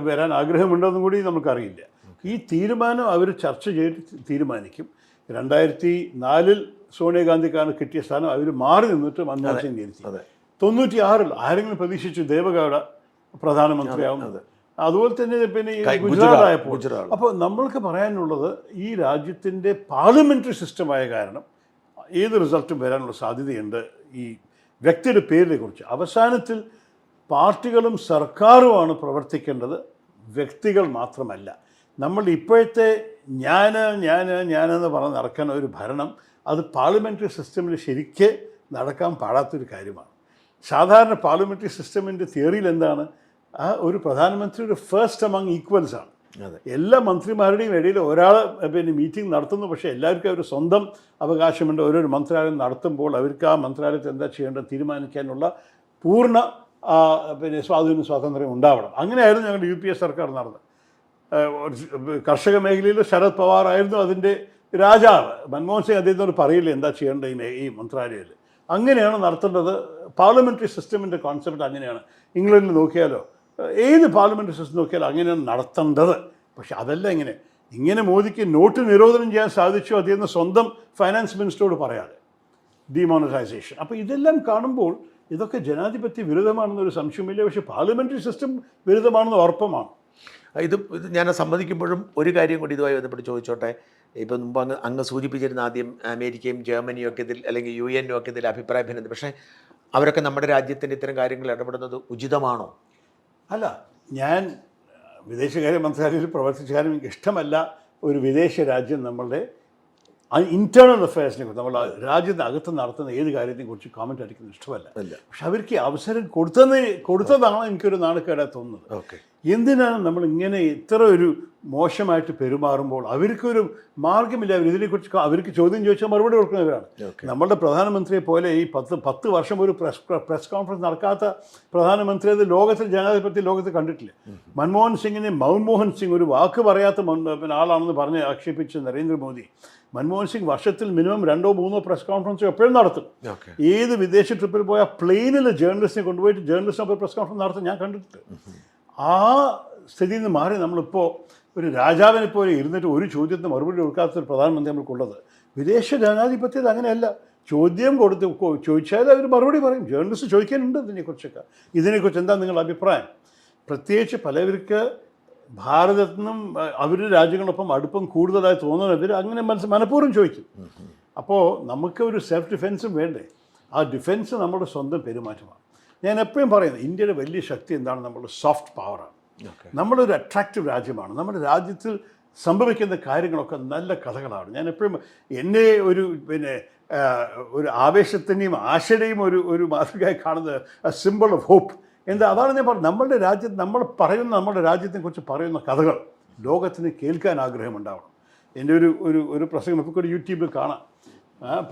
Speaker 1: വരാൻ ആഗ്രഹമുണ്ടെന്നും കൂടി നമുക്കറിയില്ല. ഈ തീരുമാനം അവർ ചർച്ച ചെയ്ത് തീരുമാനിക്കും. 2004 സോണിയാഗാന്ധിക്കാണ് കിട്ടിയ സ്ഥാനം, അവർ മാറി നിന്നിട്ട് മൻമോഹൻ സിംഗ് ഇരുത്തി. 96 ആരെങ്കിലും പ്രതീക്ഷിച്ചു ദേവഗൌഡ പ്രധാനമന്ത്രിയാവും. അതുപോലെ തന്നെ ഗുജറാത്ത് ആയപ്പോൾ. അപ്പോൾ നമ്മൾക്ക് പറയാനുള്ളത്, ഈ രാജ്യത്തിൻ്റെ പാർലമെൻ്ററി സിസ്റ്റമായ കാരണം ഏത് റിസൾട്ടും വരാനുള്ള സാധ്യതയുണ്ട് ഈ വ്യക്തിയുടെ പേരിനെ കുറിച്ച്. അവസാനത്തിൽ പാർട്ടികളും സർക്കാരുമാണ് പ്രവർത്തിക്കേണ്ടത്, വ്യക്തികൾ മാത്രമല്ല. നമ്മൾ ഇപ്പോഴത്തെ ഞാനെന്ന് പറഞ്ഞ് നടക്കുന്ന ഒരു ഭരണം അത് പാർലമെൻ്ററി സിസ്റ്റമിൽ ശരിക്ക് നടക്കാൻ പാടാത്തൊരു കാര്യമാണ്. സാധാരണ പാർലമെൻ്ററി സിസ്റ്റമിൻ്റെ തിയറിയിൽ എന്താണ്, ആ ഒരു പ്രധാനമന്ത്രിയുടെ ഫസ്റ്റ് അമംഗ് ഈക്വൽസ് ആണ്. എല്ലാ മന്ത്രിമാരുടെയും ഇടയിൽ ഒരാൾ മീറ്റിംഗ് നടത്തുന്നു, പക്ഷേ എല്ലാവർക്കും അവർ സ്വന്തം അവകാശമുണ്ട്. ഓരോരു മന്ത്രാലയം നടത്തുമ്പോൾ അവർക്ക് ആ മന്ത്രാലയത്തിൽ എന്താ ചെയ്യേണ്ടത് തീരുമാനിക്കാനുള്ള പൂർണ്ണ സ്വാതന്ത്ര്യം ഉണ്ടാവണം. അങ്ങനെയായിരുന്നു ഞങ്ങളുടെ UPA സർക്കാർ നടന്നത്. കർഷക മേഖലയിൽ ശരത് പവാർ ആയിരുന്നു അതിൻ്റെ രാജാവ്. മൻമോഹൻ സിംഗ് അദ്ദേഹത്തോട് പറയില്ല എന്താ ചെയ്യേണ്ടത് ഈ മന്ത്രാലയത്തിൽ. അങ്ങനെയാണ് നടത്തേണ്ടത്. പാർലമെൻ്ററി സിസ്റ്റമിൻ്റെ കോൺസെപ്റ്റ് അങ്ങനെയാണ്. ഇംഗ്ലണ്ടിൽ നോക്കിയാലോ, ഏത് പാർലമെൻ്ററി സിസ്റ്റം നോക്കിയാലും അങ്ങനെയാണ് നടത്തേണ്ടത്. പക്ഷെ അതല്ല ഇങ്ങനെ മോദിക്ക് നോട്ട് നിരോധനം ചെയ്യാൻ സാധിച്ചു, അദ്ദേഹം സ്വന്തം ഫൈനാൻസ് മിനിസ്റ്ററോട് പറയാതെ ഡിമോണിറ്റൈസേഷൻ. അപ്പോൾ ഇതെല്ലാം കാണുമ്പോൾ ഇതൊക്കെ ജനാധിപത്യ വിരുദ്ധമാണെന്നൊരു സംശയമില്ല. പക്ഷേ പാർലമെൻ്ററി സിസ്റ്റം വിരുദ്ധമാണെന്ന് ഉറപ്പമാണ്.
Speaker 2: ഇത് ഞാൻ സമ്മതിക്കുമ്പോഴും ഒരു കാര്യം കൂടി ഇതുമായി ബന്ധപ്പെട്ട് ചോദിച്ചോട്ടെ. ഇപ്പം മുമ്പ് അങ്ങ് സൂചിപ്പിച്ചിരുന്ന ആദ്യം അമേരിക്കയും ജർമ്മനിയും ഒക്കെ ഇതിൽ, അല്ലെങ്കിൽ UN ഒക്കെ ഇതിൽ അഭിപ്രായ ഭിന്നത. പക്ഷേ അവരൊക്കെ നമ്മുടെ രാജ്യത്തിൻ്റെ ഇത്തരം കാര്യങ്ങൾ ഇടപെടുന്നത് ഉചിതമാണോ?
Speaker 1: അല്ല, ഞാൻ വിദേശകാര്യ മന്ത്രാലയത്തിൽ പ്രവർത്തിച്ചാലും എനിക്ക് ഇഷ്ടമല്ല ഒരു വിദേശ രാജ്യം നമ്മളുടെ ഇൻറ്റേർണൽ അഫയേഴ്സിനെ കുറിച്ച്, നമ്മൾ രാജ്യത്തിനകത്ത് നടത്തുന്ന ഏത് കാര്യത്തെയും കുറിച്ച് കോമൻറ്റ് അടിക്കുന്നത് ഇഷ്ടമല്ല. പക്ഷെ അവർക്ക് അവസരം കൊടുത്തതാണ് എനിക്കൊരു നാണക്കേടായി തോന്നുന്നത്. എന്തിനാണ് നമ്മൾ ഇങ്ങനെ ഇത്ര ഒരു മോശമായിട്ട് പെരുമാറുമ്പോൾ അവർക്കൊരു മാർഗമില്ല. ഇതിനെക്കുറിച്ച് അവർക്ക് ചോദ്യം ചോദിച്ചാൽ മറുപടി കൊടുക്കുന്നവരാണ്. നമ്മളുടെ പ്രധാനമന്ത്രിയെ പോലെ ഈ 10 വർഷം ഒരു പ്രസ് കോൺഫറൻസ് നടക്കാത്ത പ്രധാനമന്ത്രി അത് ജനാധിപത്യ ലോകത്തിൽ കണ്ടിട്ടില്ല. മൻമോഹൻ സിംഗ് ഒരു വാക്ക് പറയാത്ത ആളാണെന്ന് പറഞ്ഞ് ആക്ഷേപിച്ച നരേന്ദ്രമോദി, മൻമോഹൻ സിംഗ് വർഷത്തിൽ മിനിമം 2-3 പ്രസ് കോൺഫറൻസ് എപ്പോഴും നടത്തും. ഏത് വിദേശ ട്രിപ്പിൽ പോയാൽ പ്ലെയിനിൽ ജേർണലിസ്റ്റിനെ കൊണ്ടുപോയിട്ട് ജേർണലിസ്റ്റിനൊപ്പം പ്രസ് കോൺഫറൻസ് നടത്തും ഞാൻ കണ്ടിട്ടുണ്ട്. ആ സ്ഥിതിയിൽ നിന്ന് മാറി നമ്മളിപ്പോൾ ഒരു രാജാവിനെ പോലെ ഇരുന്നിട്ട് ഒരു ചോദ്യത്തിന് മറുപടി കൊടുക്കാത്തൊരു പ്രധാനമന്ത്രി നമ്മൾക്കുള്ളത്. വിദേശ ജനാധിപത്യത്തിൽ അങ്ങനെയല്ല. ചോദ്യം ചോദിച്ചാൽ അവർ മറുപടി പറയും. ജേർണലിസ്റ്റ് ചോദിക്കാനുണ്ട് ഇതിനെക്കുറിച്ച് എന്താ നിങ്ങളുടെ അഭിപ്രായം. പ്രത്യേകിച്ച് പലവർക്ക് ഭാരതത്തിൽ നിന്നും അവരുടെ രാജ്യങ്ങളൊപ്പം അടുപ്പം കൂടുതലായി തോന്നുന്നവർ അങ്ങനെ മനഃപൂർവ്വം ചോദിക്കും. അപ്പോൾ നമുക്ക് ഒരു സെൽഫ് ഡിഫെൻസും വേണ്ടേ. ആ ഡിഫെൻസ് നമ്മുടെ സ്വന്തം പെരുമാറ്റമാണ്. ഞാൻ എപ്പോഴും പറയുന്നത് ഇന്ത്യയുടെ വലിയ ശക്തി എന്താണ്, നമ്മളുടെ സോഫ്റ്റ് പവറാണ്. നമ്മളൊരു അട്രാക്റ്റീവ് രാജ്യമാണ്. നമ്മുടെ രാജ്യത്തിൽ സംഭവിക്കുന്ന കാര്യങ്ങളൊക്കെ നല്ല കഥകളാണ്. ഞാൻ എപ്പോഴും എന്നെ ഒരു ആവേശത്തിൻ്റെയും ആശയുടെയും ഒരു മാതൃകയായി കാണുന്നത് സിമ്പിൾ ഓഫ് ഹോപ്പ്. അതാണ് ഞാൻ പറഞ്ഞത്. നമ്മളുടെ രാജ്യത്ത് നമ്മുടെ രാജ്യത്തെക്കുറിച്ച് പറയുന്ന കഥകൾ ലോകത്തിന് കേൾക്കാൻ ആഗ്രഹമുണ്ടാവണം. എൻ്റെ ഒരു പ്രസംഗം ഇപ്പോൾ ഒരു യൂട്യൂബിൽ കാണാം.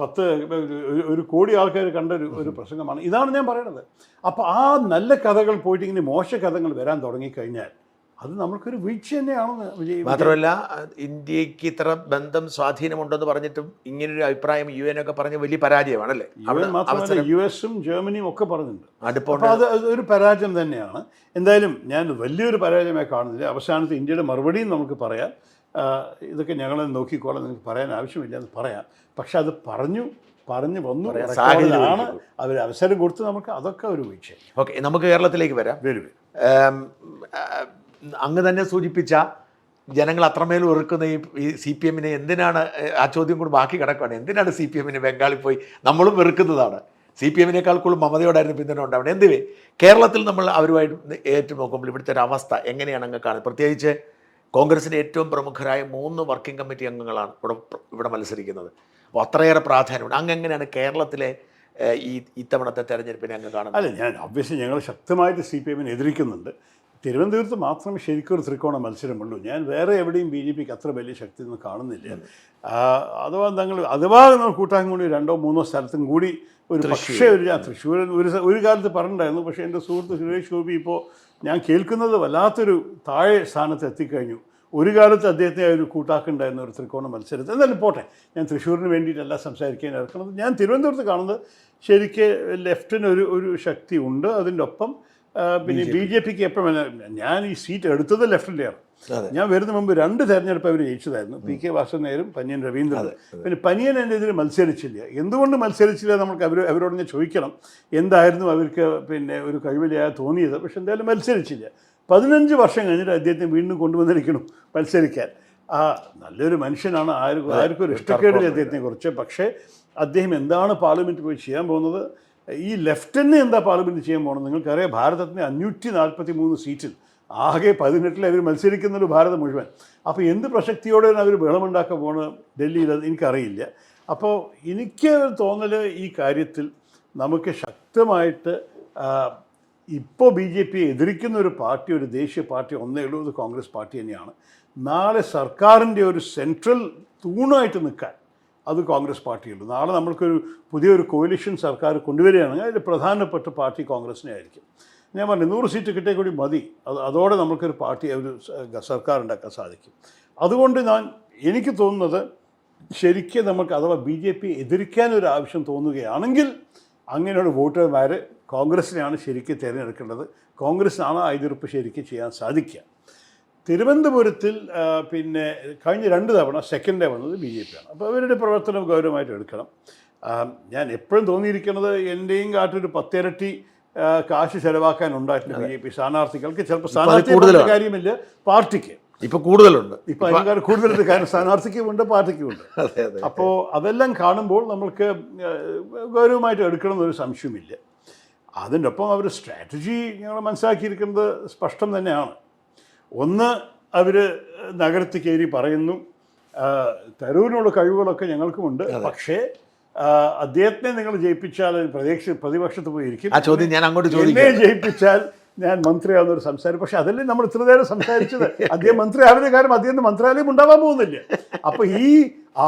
Speaker 1: 1 കോടി ആൾക്കാർ കണ്ട ഒരു പ്രസംഗമാണ്. ഇതാണ് ഞാൻ പറയണത്. അപ്പോൾ ആ നല്ല കഥകൾ പോയിട്ട് ഇങ്ങനെ മോശ കഥകൾ വരാൻ തുടങ്ങിക്കഴിഞ്ഞാൽ അത് നമ്മൾക്കൊരു വീഴ്ച തന്നെയാണെന്ന്.
Speaker 2: മാത്രമല്ല ഇന്ത്യക്ക് ഇത്ര ബന്ധം സ്വാധീനമുണ്ടെന്ന് പറഞ്ഞിട്ടും ഇങ്ങനൊരു അഭിപ്രായം UN ഒക്കെ പറഞ്ഞ വലിയ പരാജയമാണല്ലേ.
Speaker 1: മാത്രമല്ല US-ഉം ജർമ്മനിയും ഒക്കെ പറഞ്ഞിട്ടുണ്ട്. അപ്പോൾ അത് ഒരു പരാജയം തന്നെയാണ്. എന്തായാലും ഞാൻ വലിയൊരു പരാജയമായി കാണുന്നില്ല. അവസാനത്തെ ഇന്ത്യയുടെ മറുപടിയും നമുക്ക് പറയാം. ഇതൊക്കെ ഞങ്ങൾ നോക്കിക്കോളാം, നിങ്ങൾക്ക് പറയാൻ ആവശ്യമില്ല എന്ന് പറയാം. പക്ഷെ അത് പറഞ്ഞു വന്നു ആണ് അവർ അവസരം കൊടുത്ത് നമുക്ക് അതൊക്കെ ഒരു വീഴ്ച.
Speaker 2: ഓക്കെ, നമുക്ക് കേരളത്തിലേക്ക് വരാം. അങ്ങ് തന്നെ സൂചിപ്പിച്ച ജനങ്ങൾ അത്രമേൽ വെറുക്കുന്ന ഈ CPM-നെ എന്തിനാണ്, ആ ചോദ്യം കൂടി ബാക്കി കിടക്കുകയാണ്. എന്തിനാണ് CPM-നെ ബംഗാളിൽ പോയി നമ്മളും വെറുക്കുന്നതാണ്. CPM-നേക്കാൾ കൂടുതൽ മമതയോടായിരുന്നു പിന്തുണ ഉണ്ടാവുന്നത്. എന്തുവേ കേരളത്തിൽ നമ്മൾ അവരുമായിട്ട് ഏറ്റുനോക്കുമ്പോൾ ഇവിടുത്തെ ഒരു അവസ്ഥ എങ്ങനെയാണ് അങ്ങ് കാണുന്നത്? പ്രത്യേകിച്ച് കോൺഗ്രസിൻ്റെ ഏറ്റവും പ്രമുഖരായ 3 വർക്കിംഗ് കമ്മിറ്റി അംഗങ്ങളാണ് ഇവിടെ മത്സരിക്കുന്നത്. അപ്പോൾ അത്രയേറെ പ്രാധാന്യമുണ്ട്. അങ്ങ് എങ്ങനെയാണ് കേരളത്തിലെ ഇത്തവണത്തെ തെരഞ്ഞെടുപ്പിനെ അങ്ങ് കാണുന്നത്?
Speaker 1: അല്ല, ഞാൻ ഒബ്വിയസ്ലി ഞങ്ങൾ ശക്തമായിട്ട് CPM-നെ എതിർക്കുന്നുണ്ട്. തിരുവനന്തപുരത്ത് മാത്രമേ ശരിക്കും ഒരു ത്രികോണ മത്സരമുള്ളൂ. ഞാൻ വേറെ എവിടെയും BJPക്ക് അത്ര വലിയ ശക്തി ഒന്നും കാണുന്നില്ല. അഥവാ നമ്മൾ കൂട്ടാൻ കൂടി 2-3 സ്ഥലത്തും കൂടി ഒരു പക്ഷേ തൃശ്ശൂർ ഒരു കാലത്ത് പറഞ്ഞിട്ടുണ്ടായിരുന്നു. പക്ഷേ എൻ്റെ സുഹൃത്ത് സുരേഷ് ഗോപി ഇപ്പോൾ ഞാൻ കേൾക്കുന്നത് വല്ലാത്തൊരു താഴെ സ്ഥാനത്ത് എത്തിക്കഴിഞ്ഞു. ഒരു കാലത്ത് അദ്ദേഹത്തെ ഒരു കൂട്ടാക്കുണ്ടായിരുന്ന ഒരു ത്രികോണ മത്സരത്തിൽ. എന്നാലും പോട്ടെ, ഞാൻ തൃശ്ശൂരിന് വേണ്ടിയിട്ടല്ല സംസാരിക്കാൻ ഇറക്കുന്നത്. ഞാൻ തിരുവനന്തപുരത്ത് കാണുന്നത് ശരിക്ക് ലെഫ്റ്റിന് ഒരു ശക്തി ഉണ്ട്. അതിൻ്റെ ഒപ്പം പിന്നെ BJPക്ക് എപ്പോഴും ഞാൻ ഈ സീറ്റ് എടുത്തത് ലെഫ്റ്റിൻ്റെയാണ്. ഞാൻ വരുന്ന മുമ്പ് 2 തെരഞ്ഞെടുപ്പ് അവർ ജയിച്ചതായിരുന്നു. PK വാസുദേവനും പനിയൻ രവീന്ദ്രൻ. പിന്നെ പനിയൻ എൻ്റെ എതിരെ മത്സരിച്ചില്ല. എന്തുകൊണ്ട് മത്സരിച്ചില്ല നമുക്ക് അവരോട് ഞാൻ ചോദിക്കണം. എന്തായിരുന്നു അവർക്ക് ഒരു കഴിവില്ലാതെ തോന്നിയത്. പക്ഷെ എന്തായാലും മത്സരിച്ചില്ല. 15 വർഷം കഴിഞ്ഞിട്ട് അദ്ദേഹത്തെ വീണ്ടും കൊണ്ടുവന്നിരിക്കണം മത്സരിക്കാൻ. നല്ലൊരു മനുഷ്യനാണ്. ആർക്കും ഒരു ഇഷ്ടക്കേടില്ല അദ്ദേഹത്തിനെ കുറിച്ച്. പക്ഷേ അദ്ദേഹം എന്താണ് പാർലമെൻറ്റിൽ പോയി ചെയ്യാൻ പോകുന്നത്, ഈ ലെഫ്റ്റിനെ എന്താ പാർലമെൻറ്റ് ചെയ്യാൻ പോകുന്നത്? നിങ്ങൾക്കറിയാം, ഭാരതത്തിന് 543 സീറ്റിൽ ആകെ 18 അവർ മത്സരിക്കുന്നൊരു ഭാരതം മുഴുവൻ. അപ്പോൾ എന്ത് പ്രസക്തിയോടെയാണ് അവർ ബഹളമുണ്ടാക്കാൻ പോകുന്നത് ഡൽഹിയിൽ, അത് എനിക്കറിയില്ല. അപ്പോൾ എനിക്ക് തോന്നൽ ഈ കാര്യത്തിൽ നമുക്ക് ശക്തമായിട്ട് ഇപ്പോൾ BJP എതിരിക്കുന്ന ഒരു പാർട്ടി, ഒരു ദേശീയ പാർട്ടി ഒന്നേ ഉള്ളൂ, അത് കോൺഗ്രസ് പാർട്ടി തന്നെയാണ്. നാളെ സർക്കാരിൻ്റെ ഒരു സെൻട്രൽ തൂണായിട്ട് നിൽക്കാൻ അത് കോൺഗ്രസ് പാർട്ടിയുള്ളൂ. നാളെ നമ്മൾക്കൊരു പുതിയൊരു കോalition സർക്കാർ കൊണ്ടുവരികയാണെങ്കിൽ അതിൽ പ്രധാനപ്പെട്ട പാർട്ടി കോൺഗ്രസിനെ ആയിരിക്കും. ഞാൻ പറഞ്ഞു 100 സീറ്റ് കിട്ടിയ കൂടി മതി, അതോടെ നമുക്കൊരു പാർട്ടി, ഒരു സർക്കാർ ഉണ്ടാക്കാൻ സാധിക്കും. അതുകൊണ്ട് എനിക്ക് തോന്നുന്നത് ശരിക്കും നമുക്ക് അഥവാ BJP എതിരിക്കാനൊരു ആവശ്യം തോന്നുകയാണെങ്കിൽ അങ്ങനെയുള്ള വോട്ടർമാർ കോൺഗ്രസിനെയാണ് ശരിക്കും തിരഞ്ഞെടുക്കേണ്ടത്. കോൺഗ്രസിനാണ് ആ എതിർപ്പ് ശരിക്കും ചെയ്യാൻ സാധിക്കുക. തിരുവനന്തപുരത്തിൽ പിന്നെ കഴിഞ്ഞ 2 തവണ സെക്കൻഡ് വന്നത് BJP ആണ്. അപ്പോൾ അവരുടെ പ്രവർത്തനം ഗൗരവമായിട്ട് എടുക്കണം. ഞാൻ എപ്പോഴും തോന്നിയിരിക്കുന്നത് എൻ്റെയും കാട്ടൊരു 10 ഇരട്ടി കാശ് ചെലവാക്കാൻ ഉണ്ടായിട്ടുണ്ട് BJP സ്ഥാനാർത്ഥികൾക്ക്. ചിലപ്പോൾ സ്ഥാനാർത്ഥികളുടെ കാര്യമില്ല, പാർട്ടിക്ക്
Speaker 2: ഇപ്പോൾ കൂടുതലുണ്ട്.
Speaker 1: ഇപ്പോൾ അതിനേക്കാൾ കൂടുതലുണ്ട്, കാരണം സ്ഥാനാർത്ഥിക്കുമുണ്ട് പാർട്ടിക്കുമുണ്ട്. അപ്പോൾ അതെല്ലാം കാണുമ്പോൾ നമ്മൾക്ക് ഗൗരവമായിട്ട് എടുക്കണമെന്നൊരു സംശയമില്ല. അതിൻ്റെ ഒപ്പം അവർ സ്ട്രാറ്റജി ഞങ്ങൾ മനസ്സിലാക്കിയിരിക്കുന്നത് സ്പഷ്ടം തന്നെയാണ്. ഒന്ന്, അവർ നഗരത്തിൽ കയറി പറയുന്നു തരൂരിനുള്ള കഴിവുകളൊക്കെ ഞങ്ങൾക്കുമുണ്ട്, പക്ഷേ അദ്ദേഹത്തിനെ നിങ്ങൾ ജയിപ്പിച്ചാൽ പ്രതിപക്ഷത്ത് പോയിരിക്കും,
Speaker 2: ആ ചോദ്യം ഞാൻ അങ്ങോട്ട്
Speaker 1: എന്നെ ജയിപ്പിച്ചാൽ ഞാൻ മന്ത്രിയാവുന്നൊരു സംസാരം. പക്ഷെ അതല്ലേ നമ്മൾ ഇത്ര നേരം സംസാരിച്ചത്. അദ്ദേഹം മന്ത്രിയാവുന്ന കാര്യം അദ്ദേഹത്തിന് മന്ത്രാലയം ഉണ്ടാവാൻ പോകുന്നില്ല. അപ്പോൾ ഈ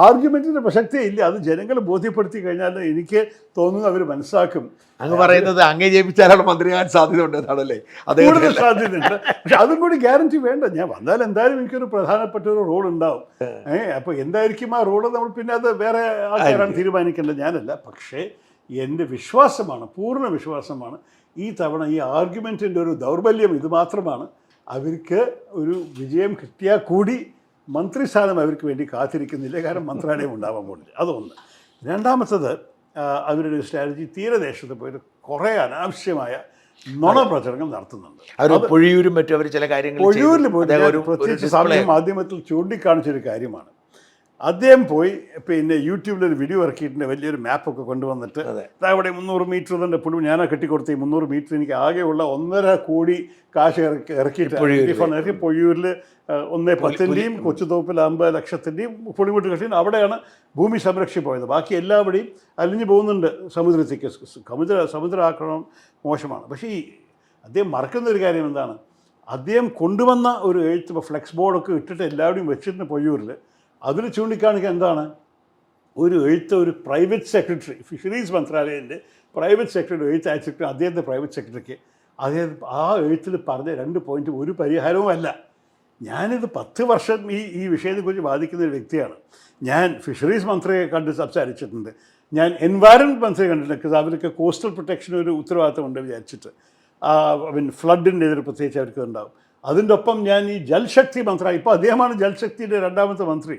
Speaker 1: ആർഗ്യുമെൻറ്റിന് പ്രസക്തിയില്ല. അത് ജനങ്ങൾ ബോധ്യപ്പെടുത്തി കഴിഞ്ഞാൽ എനിക്ക് തോന്നുന്നു അവർ മനസ്സിലാക്കും.
Speaker 2: അങ്ങ് പറയുന്നത് അങ്ങേ ജയിപ്പിച്ചാലാണ് മന്ത്രിയാകാൻ സാധ്യത ഉണ്ട് എന്നാണല്ലേ?
Speaker 1: കൂടുതൽ സാധ്യതയുണ്ട്. പക്ഷെ അതും കൂടി ഗ്യാരണ്ടി വേണ്ട. ഞാൻ വന്നാൽ എന്തായാലും എനിക്കൊരു പ്രധാനപ്പെട്ട ഒരു റോൾ ഉണ്ടാവും. അപ്പോൾ എന്തായിരിക്കും ആ റോള് നമ്മൾ പിന്നെ അത് വേറെ ആൾക്കാരാണ് തീരുമാനിക്കേണ്ടത്, ഞാനല്ല. പക്ഷേ എൻ്റെ വിശ്വാസമാണ്, പൂർണ്ണ വിശ്വാസമാണ്, ഈ തവണ ഈ ആർഗ്യുമെൻറ്റിൻ്റെ ഒരു ദൗർബല്യം ഇത് മാത്രമാണ്. അവർക്ക് ഒരു വിജയം കിട്ടിയാൽ കൂടി മന്ത്രിസ്ഥാനം അവർക്ക് വേണ്ടി കാത്തിരിക്കുന്നില്ല, കാരണം മന്ത്രാലയം ഉണ്ടാവാൻ പോകുന്നില്ല. അതൊന്ന്. രണ്ടാമത്തത്, അവരുടെ സ്ട്രാറ്റജി തീരദേശത്ത് പോയിട്ട് കുറേ അനാവശ്യമായ നുണപ്രചരണം നടത്തുന്നുണ്ട്.
Speaker 2: പൊഴിയൂരും മറ്റും അവർ ചില കാര്യങ്ങൾ
Speaker 1: പൊഴിയൂരിൽ പോയിട്ട് പ്രത്യേകിച്ച് സാമൂഹ്യ മാധ്യമത്തിൽ ചൂണ്ടിക്കാണിച്ചൊരു കാര്യമാണ്. അദ്ദേഹം പോയി പിന്നെ യൂട്യൂബിലൊരു വീഡിയോ ഇറക്കിയിട്ടുണ്ട്, വലിയൊരു മാപ്പൊക്കെ കൊണ്ടുവന്നിട്ട് അവിടെ 300 മീറ്റർ തന്നെ പുള്ളി ഞാനാ കെട്ടിക്കൊടുത്ത ഈ 300 മീറ്റർ എനിക്ക് ആകെയുള്ള 1.5 കോടി കാശ് ഇറക്കിയിട്ട് പൊഴിയൂരിൽ 1.10-ൻ്റെയും കൊച്ചുതോപ്പിൽ 50 ലക്ഷത്തിൻ്റെയും പുളിമുട്ട് കെട്ടി അവിടെയാണ് ഭൂമി സംരക്ഷി പോയത്. ബാക്കി എല്ലാവിടെയും അലിഞ്ഞു പോകുന്നുണ്ട് സമുദ്രത്തേക്ക്. സമുദ്രാക്രമണം മോശമാണ്. പക്ഷേ ഈ അദ്ദേഹം മറക്കുന്നൊരു കാര്യം എന്താണ്, അദ്ദേഹം കൊണ്ടുവന്ന ഒരു എഴുത്ത് ഫ്ലെക്സ് ബോർഡൊക്കെ ഇട്ടിട്ട് എല്ലാവരുടെയും വെച്ചിട്ടുണ്ട് പൊഴിയൂരിൽ. അതിൽ ചൂണ്ടിക്കാണിക്കുക എന്താണ്, ഒരു എഴുത്ത് ഒരു പ്രൈവറ്റ് സെക്രട്ടറി, ഫിഷറീസ് മന്ത്രാലയത്തിൻ്റെ പ്രൈവറ്റ് സെക്രട്ടറി എഴുത്ത് അയച്ചിട്ട് അദ്ദേഹത്തെ പ്രൈവറ്റ് സെക്രട്ടറിക്ക് അദ്ദേഹം ആ എഴുത്തിൽ പറഞ്ഞ 2 പോയിൻറ്റ് ഒരു പരിഹാരവുമല്ല. ഞാനിത് 10 വർഷം ഈ വിഷയത്തെക്കുറിച്ച് ബാധിക്കുന്ന ഒരു വ്യക്തിയാണ്. ഞാൻ ഫിഷറീസ് മന്ത്രിയെ കണ്ട് സംസാരിച്ചിട്ടുണ്ട്, ഞാൻ എൻവയറൺമെൻറ്റ് മന്ത്രിയെ കണ്ടിട്ടുണ്ട്. അവർക്ക് കോസ്റ്റൽ പ്രൊട്ടക്ഷൻ ഒരു ഉത്തരവാദിത്തമുണ്ട് വിചാരിച്ചിട്ട്, പിന്നെ ഫ്ലഡിൻ്റെ എതിർ പ്രത്യേകിച്ച് അവർക്ക് ഉണ്ടാവും. അതിൻ്റെ ഒപ്പം ഞാൻ ഈ ജൽശക്തി മന്ത്രി, ഇപ്പോൾ അദ്ദേഹമാണ് ജൽശക്തിയുടെ 2ാമത്തെ മന്ത്രി,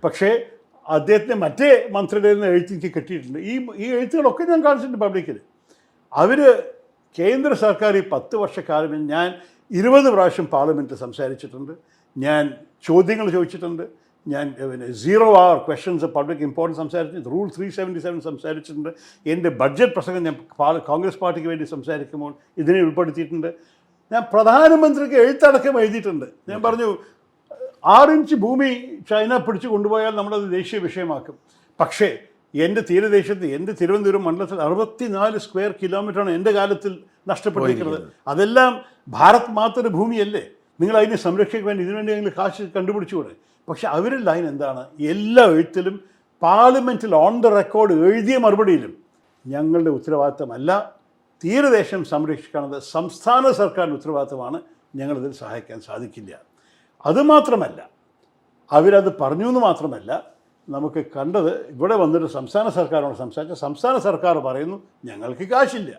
Speaker 1: പക്ഷേ അദ്ദേഹത്തിൻ്റെ മറ്റേ മന്ത്രിയുടെ എഴുത്ത് എനിക്ക് കിട്ടിയിട്ടുണ്ട്. ഈ എഴുത്തുകളൊക്കെ ഞാൻ കാണിച്ചിട്ടുണ്ട് പബ്ലിക്കിൽ. അവർ കേന്ദ്ര സർക്കാർ ഈ 10 വർഷക്കാലം ഞാൻ 20 പ്രാവശ്യം പാർലമെൻറ്റിൽ സംസാരിച്ചിട്ടുണ്ട്, ഞാൻ ചോദ്യങ്ങൾ ചോദിച്ചിട്ടുണ്ട്, ഞാൻ പിന്നെ 0 hour ക്വസ്റ്റ്യൻസ് പബ്ലിക് ഇമ്പോർട്ടൻസ് സംസാരിച്ചിട്ടുണ്ട്, റൂൾ 377 സംസാരിച്ചിട്ടുണ്ട്, എൻ്റെ ബഡ്ജറ്റ് പ്രസംഗം ഞാൻ കോൺഗ്രസ് പാർട്ടിക്ക് വേണ്ടി സംസാരിക്കുമ്പോൾ ഇതിനെ ഉൾപ്പെടുത്തിയിട്ടുണ്ട്. ഞാൻ പ്രധാനമന്ത്രിക്ക് എഴുത്തടക്കം എഴുതിയിട്ടുണ്ട്. ഞാൻ പറഞ്ഞു 6 ഇഞ്ച് ഭൂമി ചൈന പിടിച്ചു കൊണ്ടുപോയാൽ നമ്മളത് ദേശീയ വിഷയമാക്കും. പക്ഷേ എൻ്റെ തീരദേശത്ത്, എൻ്റെ തിരുവനന്തപുരം മണ്ഡലത്തിൽ 64 സ്ക്വയർ കിലോമീറ്ററാണ് എൻ്റെ കാലത്തിൽ നഷ്ടപ്പെട്ടിരിക്കുന്നത്. അതെല്ലാം ഭാരത് മാതയുടെ ഭൂമിയല്ലേ, നിങ്ങൾ അതിനെ സംരക്ഷിക്കാൻ വേണ്ടി ഇതിനുവേണ്ടി നിങ്ങൾ കാശ് കണ്ടുപിടിച്ചുകൂടെ? പക്ഷെ അവരുടെ ലൈൻ എന്താണ്, എല്ലാ എഴുത്തിലും പാർലമെൻറ്റിൽ ഓൺ ദ റെക്കോർഡ് എഴുതിയ മറുപടിയിലും ഞങ്ങളുടെ ഉത്തരവാദിത്തമല്ല, തീരദേശം സംരക്ഷിക്കുന്നത് സംസ്ഥാന സർക്കാരിൻ്റെ ഉത്തരവാദിത്തമാണ്, ഞങ്ങളിതിൽ സഹായിക്കാൻ സാധിക്കില്ല. അതുമാത്രമല്ല, അവരത് പറഞ്ഞു എന്ന് മാത്രമല്ല, നമുക്ക് കണ്ടത് ഇവിടെ വന്നിട്ട് സംസ്ഥാന സർക്കാരോട് സംസാരിച്ച സംസ്ഥാന സർക്കാർ പറയുന്നു ഞങ്ങൾക്ക് കാശില്ല.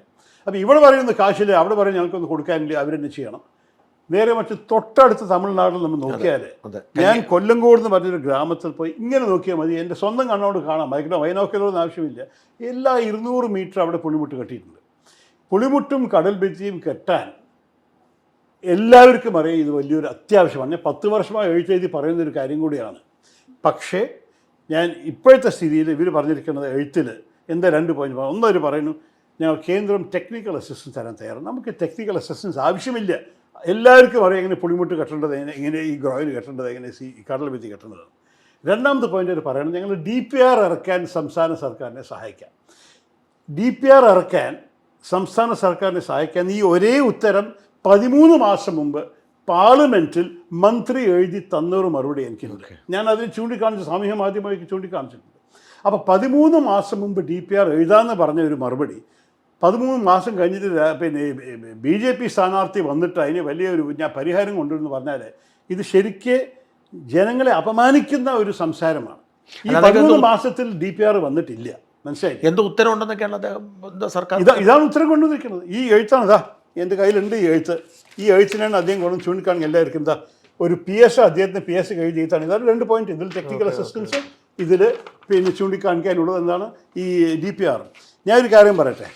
Speaker 1: അപ്പോൾ ഇവിടെ പറയുന്നു കാശില്ല, അവിടെ പറയും ഞങ്ങൾക്കൊന്ന് കൊടുക്കാനില്ല, അവരെന്നെ ചെയ്യണം. നേരെ മറിച്ച് തൊട്ടടുത്ത് തമിഴ്നാട്ടിൽ നമ്മൾ നോക്കിയാൽ, ഞാൻ കൊല്ലങ്കോട് എന്ന് പറഞ്ഞൊരു ഗ്രാമത്തിൽ പോയി ഇങ്ങനെ നോക്കിയാൽ മതി, എൻ്റെ സ്വന്തം കണ്ണോട് കാണാം, വൈനോക്കലൊന്നും ആവശ്യമില്ല. എല്ലാ 200 മീറ്റർ അവിടെ പുളിമുട്ട് കെട്ടിയിട്ടുണ്ട്. പുളിമുട്ടും കടൽ ഭിത്തിയും കെട്ടാൻ എല്ലാവർക്കും അറിയാം ഇത് വലിയൊരു അത്യാവശ്യമാണ്. ഞാൻ 10 വർഷമായി എഴുത്തെഴുതി പറയുന്നൊരു കാര്യം കൂടിയാണ്. പക്ഷേ ഞാൻ ഇപ്പോഴത്തെ സ്ഥിതിയിൽ ഇവർ പറഞ്ഞിരിക്കുന്നത് എഴുത്തിൽ എന്താ 2 പോയിന്റ്. ഒന്ന്, അവർ പറയുന്നു ഞങ്ങൾ കേന്ദ്രം ടെക്നിക്കൽ അസിസ്റ്റൻസ് തരാൻ തയ്യാറാണ്. നമുക്ക് ടെക്നിക്കൽ അസിസ്റ്റൻസ് ആവശ്യമില്ല, എല്ലാവർക്കും അറിയാം എങ്ങനെ പുളിമുട്ട് കെട്ടേണ്ടത്, എങ്ങനെ ഈ ഗ്രോയിന് കെട്ടേണ്ടത്, എങ്ങനെ ഈ കടൽ ഭിത്തി കെട്ടേണ്ടത്. രണ്ടാമത്തെ പോയിന്റ് അവർ പറയുന്നത്, ഞങ്ങൾ DPR ഇറക്കാൻ സംസ്ഥാന സർക്കാരിനെ സഹായിക്കാം. DPR ഇറക്കാൻ സംസ്ഥാന സർക്കാരിനെ സഹായിക്കാൻ ഈ ഒരേ ഉത്തരം 13 മാസം മുമ്പ് പാർലമെൻറ്റിൽ മന്ത്രി എഴുതി തന്നൊരു മറുപടി എനിക്കുണ്ട്. ഞാൻ അതിന് ചൂണ്ടിക്കാണിച്ചു, സാമൂഹ്യ മാധ്യമമായി ചൂണ്ടിക്കാണിച്ചിട്ടുണ്ട്. അപ്പോൾ 13 മാസം മുമ്പ് DPR എഴുതാമെന്ന് പറഞ്ഞ ഒരു മറുപടി 13 മാസം കഴിഞ്ഞിട്ട് പിന്നെ BJP സ്ഥാനാർത്ഥി വന്നിട്ട് അതിന് വലിയൊരു പരിഹാരം കൊണ്ടുവരുമെന്ന് പറഞ്ഞാൽ ഇത് ശരിക്ക് ജനങ്ങളെ അപമാനിക്കുന്ന ഒരു സംസാരമാണ്. ഈ 13 മാസത്തിൽ DPR വന്നിട്ടില്ല, മനസ്സിലായി?
Speaker 2: എന്തോ ഉത്തരം ഉണ്ടെന്നൊക്കെയാണ് അദ്ദേഹം സർക്കാർ
Speaker 1: ഇതാണ് ഉത്തരം കൊണ്ടുവന്നിരിക്കുന്നത്. ഈ എഴുത്താണ്, ഇതാ എൻ്റെ കയ്യിലുണ്ട് ഈ എഴുത്ത്. ഈ എഴുത്തിനാണ് അദ്ദേഹം കൊണ്ടു ചൂണ്ടിക്കാണെങ്കിൽ എല്ലാവർക്കും എന്താ ഒരു PS അദ്ദേഹത്തിന് PS എഴുതി എഴുത്താണ്. ഇതാണ് 2 പോയിന്റ്. ഇതിൽ ടെക്നിക്കൽ അസിസ്റ്റൻസ്, ഇതിൽ പിന്നെ ചൂണ്ടിക്കാണിക്കാനുള്ളത് എന്താണ് ഈ DPR. ഞാനൊരു കാര്യം പറയട്ടെ,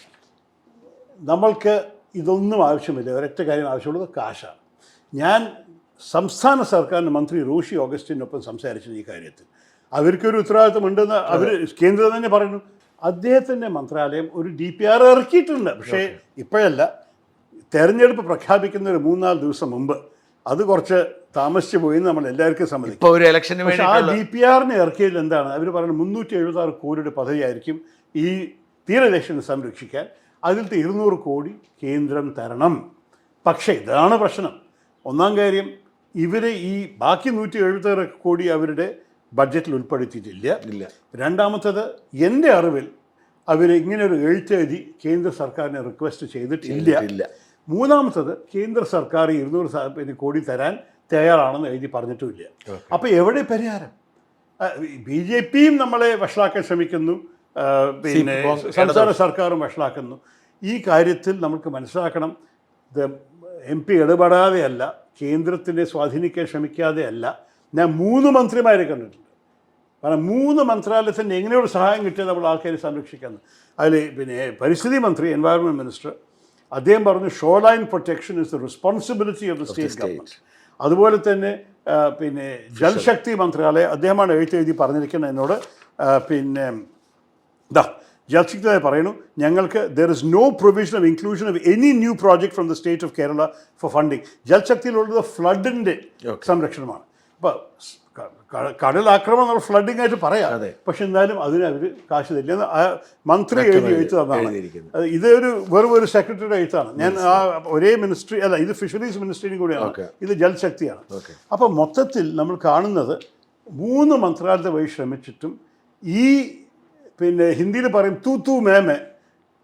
Speaker 1: നമ്മൾക്ക് ഇതൊന്നും ആവശ്യമില്ല. ഒരൊറ്റ കാര്യം ആവശ്യമുള്ളത് കാശാണ്. ഞാൻ സംസ്ഥാന സർക്കാരിൻ്റെ മന്ത്രി റോഷി ഓഗസ്റ്റിനൊപ്പം സംസാരിച്ചത് ഈ കാര്യത്തിൽ. അവർക്കൊരു ഉത്തരവാദിത്വമുണ്ടെന്ന് അവർ കേന്ദ്രം തന്നെ പറയുന്നു. അദ്ദേഹത്തിൻ്റെ മന്ത്രാലയം ഒരു DPR ഇറക്കിയിട്ടുണ്ട്. പക്ഷേ ഇപ്പോഴല്ല, തെരഞ്ഞെടുപ്പ് പ്രഖ്യാപിക്കുന്ന ഒരു 3-4 ദിവസം മുമ്പ്. അത് കുറച്ച് താമസിച്ചു പോയി നമ്മൾ എല്ലാവർക്കും സമ്മതിക്കും. പക്ഷേ ആ DPRനെ ഇറക്കിയതിൽ എന്താണ് അവർ പറയുന്നത്, 376 കോടിയുടെ പദ്ധതിയായിരിക്കും ഈ തീരദേശത്തെ സംരക്ഷിക്കാൻ. അതിലത്തെ 200 കോടി കേന്ദ്രം തരണം. പക്ഷേ ഇതാണ് പ്രശ്നം. ഒന്നാം കാര്യം, ഇവർ ഈ ബാക്കി 176 കോടി അവരുടെ ബഡ്ജറ്റിൽ ഉൾപ്പെടുത്തിയിട്ടില്ല. രണ്ടാമത്തത്, എൻ്റെ അറിവിൽ അവർ ഇങ്ങനൊരു എഴുത്തെഴുതി കേന്ദ്ര സർക്കാരിനെ റിക്വസ്റ്റ് ചെയ്തിട്ടില്ല. മൂന്നാമത്തത്, കേന്ദ്ര സർക്കാർ 200 കോടി തരാൻ തയ്യാറാണെന്ന് എഴുതി പറഞ്ഞിട്ടുമില്ല. അപ്പോൾ എവിടെ പരിഹാരം? BJPയും നമ്മളെ വഷളാക്കാൻ ശ്രമിക്കുന്നു, പിന്നെ സംസ്ഥാന സർക്കാരും വഷളാക്കുന്നു. ഈ കാര്യത്തിൽ നമുക്ക് മനസ്സിലാക്കണം, MP ഇടപെടാതെയല്ല, കേന്ദ്രത്തിനെ സ്വാധീനിക്കാൻ ശ്രമിക്കാതെയല്ല. ഞാൻ 3 മന്ത്രിമാരെ കണ്ടിട്ടുണ്ട്. കാരണം 3 മന്ത്രാലയത്തിൻ്റെ എങ്ങനെയൊരു സഹായം കിട്ടിയാൽ നമ്മൾ ആൾക്കാരെ സംരക്ഷിക്കുന്നത്. അതിൽ പിന്നെ പരിസ്ഥിതി മന്ത്രി, എൻവയറൺമെൻറ്റ് മിനിസ്റ്റർ, അദ്ദേഹം പറഞ്ഞു show line protection is the responsibility of the state government. അതുപോലെ തന്നെ പിന്നെ ജൽശക്തി മന്ത്രാലയം, അദ്ദേഹമാണ് എഴുതി പറഞ്ഞിരിക്കുന്നത് എന്നോട്. പിന്നെ ജൽശക്തി പറയുന്നു, ഞങ്ങൾക്ക് there is no provision of inclusion of any new project from the state of Kerala for funding. ജൽശക്തിയിലുള്ളത് ഫ്ലഡിൻ്റെ സംരക്ഷണമാണ്. അപ്പോൾ കടലാക്രമണം നമ്മൾ ഫ്ലഡിങ് ആയിട്ട് പറയാം, പക്ഷെ എന്നാലും അതിന് അവർ കാശ് തരില്ല. മന്ത്രി എഴുത്ത് തന്നാണ്. ഇതൊരു വെറും ഒരു സെക്രട്ടറിയുടെ എഴുത്താണ്. ഞാൻ ആ ഒരേ മിനിസ്ട്രി അല്ല, ഇത് ഫിഷറീസ് മിനിസ്ട്രിയും കൂടിയാണ്, ഇത് ജൽശക്തിയാണ്. അപ്പോൾ മൊത്തത്തിൽ നമ്മൾ കാണുന്നത് 3 മന്ത്രാലയത്തെ വഴി ശ്രമിച്ചിട്ടും ഈ പിന്നെ ഹിന്ദിയിൽ പറയും തൂ മേമേ,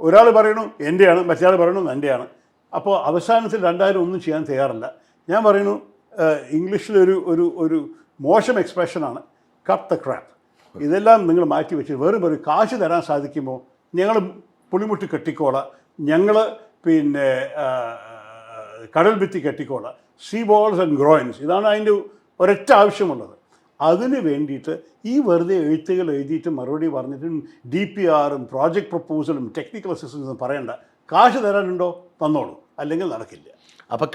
Speaker 1: ഒരാൾ പറയണു എൻ്റെയാണ്, മറ്റേ പറയണു എൻ്റെയാണ്. അപ്പോൾ അവസാനത്തിൽ 2000 ഒന്നും ചെയ്യാൻ തയ്യാറല്ല. ഞാൻ പറയുന്നു, ഇംഗ്ലീഷിലൊരു ഒരു ഒരു മോശം എക്സ്പ്രഷനാണ് കട്ട് ദ ക്രാപ്പ്. ഇതെല്ലാം നിങ്ങൾ മാറ്റി വെച്ച് വെറും ഒരു കാശ് തരാൻ സാധിക്കുമ്പോൾ ഞങ്ങൾ പുളിമുട്ടി കെട്ടിക്കോളാം, ഞങ്ങൾ പിന്നെ കടൽ ഭിത്തി കെട്ടിക്കോളാം, സീ ബോൾസ് ആൻഡ് ഗ്രോയിൻസ്. ഇതാണ് അതിൻ്റെ ഒരൊറ്റ ആവശ്യമുള്ളത്. അതിന് വേണ്ടിയിട്ട് ഈ വെറുതെ എഴുത്തുകൾ എഴുതിയിട്ട് മറുപടി പറഞ്ഞിട്ടും DPRും പ്രോജക്റ്റ് പ്രപ്പോസലും ടെക്നിക്കൽ അസിസ്റ്റൻസും പറയണ്ട. കാശ് തരാനുണ്ടോ തന്നോളൂ, അല്ലെങ്കിൽ നടക്കില്ല.
Speaker 2: അപ്പോൾ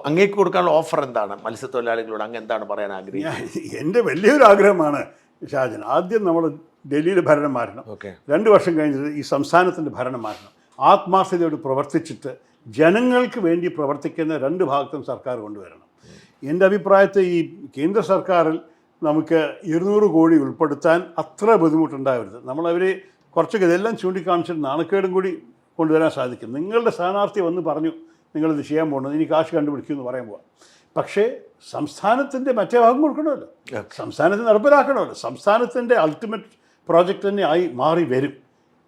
Speaker 2: അങ്ങേക്ക് കൊടുക്കാനുള്ള ഓഫർ എന്താണ് മത്സ്യത്തൊഴിലാളികളോട്? അങ്ങ് എന്താണ് പറയാൻ ആഗ്രഹിക്കുന്നത്?
Speaker 1: എൻ്റെ വലിയൊരു ആഗ്രഹമാണ് ഷാജൻ, ആദ്യം നമ്മൾ ഡൽഹിയിൽ ഭരണം മാറ്റണം. 2 വർഷം കഴിഞ്ഞിട്ട് ഈ സംസ്ഥാനത്തിൻ്റെ ഭരണം മാറ്റണം. ആത്മാർത്ഥതയോട് പ്രവർത്തിച്ചിട്ട് ജനങ്ങൾക്ക് വേണ്ടി പ്രവർത്തിക്കുന്ന 2 ഭാഗത്തും സർക്കാർ കൊണ്ടുവരണം. എൻ്റെ അഭിപ്രായത്തിൽ ഈ കേന്ദ്ര സർക്കാരിൽ നമുക്ക് 200 കോടി ഉൾപ്പെടുത്താൻ അത്ര ബുദ്ധിമുട്ടുണ്ടാവരുത്. നമ്മളവർ കുറച്ചൊക്കെ ഇതെല്ലാം ചൂണ്ടിക്കാണിച്ചിട്ട് നാണക്കേടും കൂടി കൊണ്ടുവരാൻ സാധിക്കും. നിങ്ങളുടെ സ്ഥാനാർത്ഥി വന്ന് പറഞ്ഞു നിങ്ങളിത് ചെയ്യാൻ പോകുന്നത്, ഇനി കാശ് കണ്ടുപിടിക്കുമെന്ന് പറയാൻ പോവാം. പക്ഷേ സംസ്ഥാനത്തിൻ്റെ മറ്റേ ഭാഗം കൊടുക്കണമല്ലോ, സംസ്ഥാനത്തിന് നടപ്പിലാക്കണമല്ലോ. സംസ്ഥാനത്തിൻ്റെ അൾട്ടിമേറ്റ് പ്രോജക്റ്റ് തന്നെ ആയി മാറി വരും.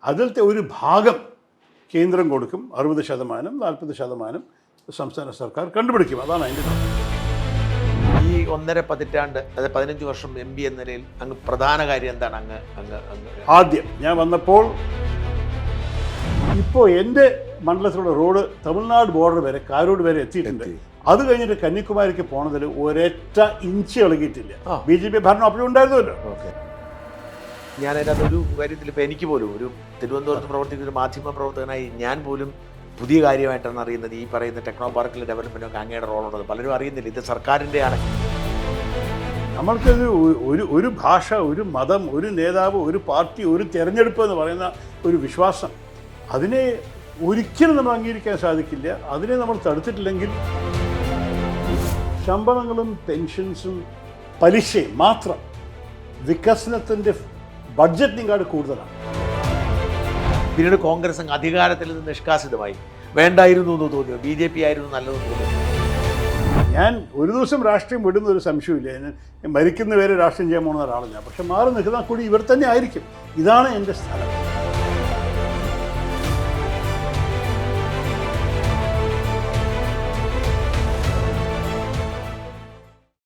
Speaker 1: അതിലത്തെ ഒരു ഭാഗം കേന്ദ്രം കൊടുക്കും, 60%, 40% സംസ്ഥാന സർക്കാർ കണ്ടുപിടിക്കും. അതാണ് അതിൻ്റെ
Speaker 2: ഈ 1.5 പതിറ്റാണ്ട്, അതായത് 15 വർഷം MP എന്ന നിലയിൽ അങ്ങ് പ്രധാന കാര്യം എന്താണ്? അങ്ങ്
Speaker 1: ആദ്യം ഞാൻ വന്നപ്പോൾ ഇപ്പോൾ എൻ്റെ മണ്ഡലത്തിലുള്ള റോഡ് തമിഴ്നാട് ബോർഡർ വരെ, കാരോട് വരെ എത്തിയിട്ടുണ്ട്. അത് കഴിഞ്ഞിട്ട് കന്യാകുമാരിക്ക് പോണതിൽ ഒരൊറ്റ ഇഞ്ച് ഇളകിയിട്ടില്ല. BJP ഭരണം അപ്പോഴും ഉണ്ടായിരുന്നല്ലോ.
Speaker 2: ഞാനതിനകത്ത് ഒരു കാര്യത്തിൽ ഇപ്പോൾ എനിക്ക് പോലും ഒരു തിരുവനന്തപുരത്ത് പ്രവർത്തിക്കുന്ന ഒരു മാധ്യമ പ്രവർത്തകനായി ഞാൻ പോലും പുതിയ കാര്യമായിട്ടാണ് അറിയുന്നത് ഈ പറയുന്ന ടെക്നോ പാർക്കിലെ ഡെവലപ്മെൻറ്റൊക്കെ അങ്ങയുടെ റോളുള്ളത്. പലരും അറിയുന്നില്ല, ഇത് സർക്കാരിൻ്റെയാണ്.
Speaker 1: നമ്മൾക്കത് ഒരു ഭാഷ, ഒരു മതം, ഒരു നേതാവ്, ഒരു പാർട്ടി, ഒരു തെരഞ്ഞെടുപ്പ് എന്ന് പറയുന്ന ഒരു വിശ്വാസം, അതിനെ ഒരിക്കലും നമ്മൾ അംഗീകരിക്കാൻ സാധിക്കില്ല. അതിനെ നമ്മൾ തടുത്തിട്ടില്ലെങ്കിൽ ശമ്പളങ്ങളും പെൻഷൻസും പലിശയും മാത്രം വികസനത്തിൻ്റെ ബഡ്ജറ്റിനെക്കാട് കൂടുതലാണ്.
Speaker 2: പിന്നീട് കോൺഗ്രസ് അങ്ങ് അധികാരത്തിൽ നിന്ന് നിഷ്കാസിതമായി. വേണ്ടായിരുന്നു എന്ന് തോന്നിയോ? BJP ആയിരുന്നു നല്ലതെന്ന് തോന്നിയോ?
Speaker 1: ഞാൻ ഒരു ദിവസം രാഷ്ട്രീയം വിടുന്ന ഒരു സംശയമില്ല. ഞാൻ മരിക്കുന്നവരെ രാഷ്ട്രീയം ചെയ്യാൻ പോകുന്ന ഒരാളല്ല. പക്ഷെ മാറി നിൽക്കുന്ന കൂടി ഇവർ തന്നെ ആയിരിക്കും. ഇതാണ് എൻ്റെ സ്ഥലം.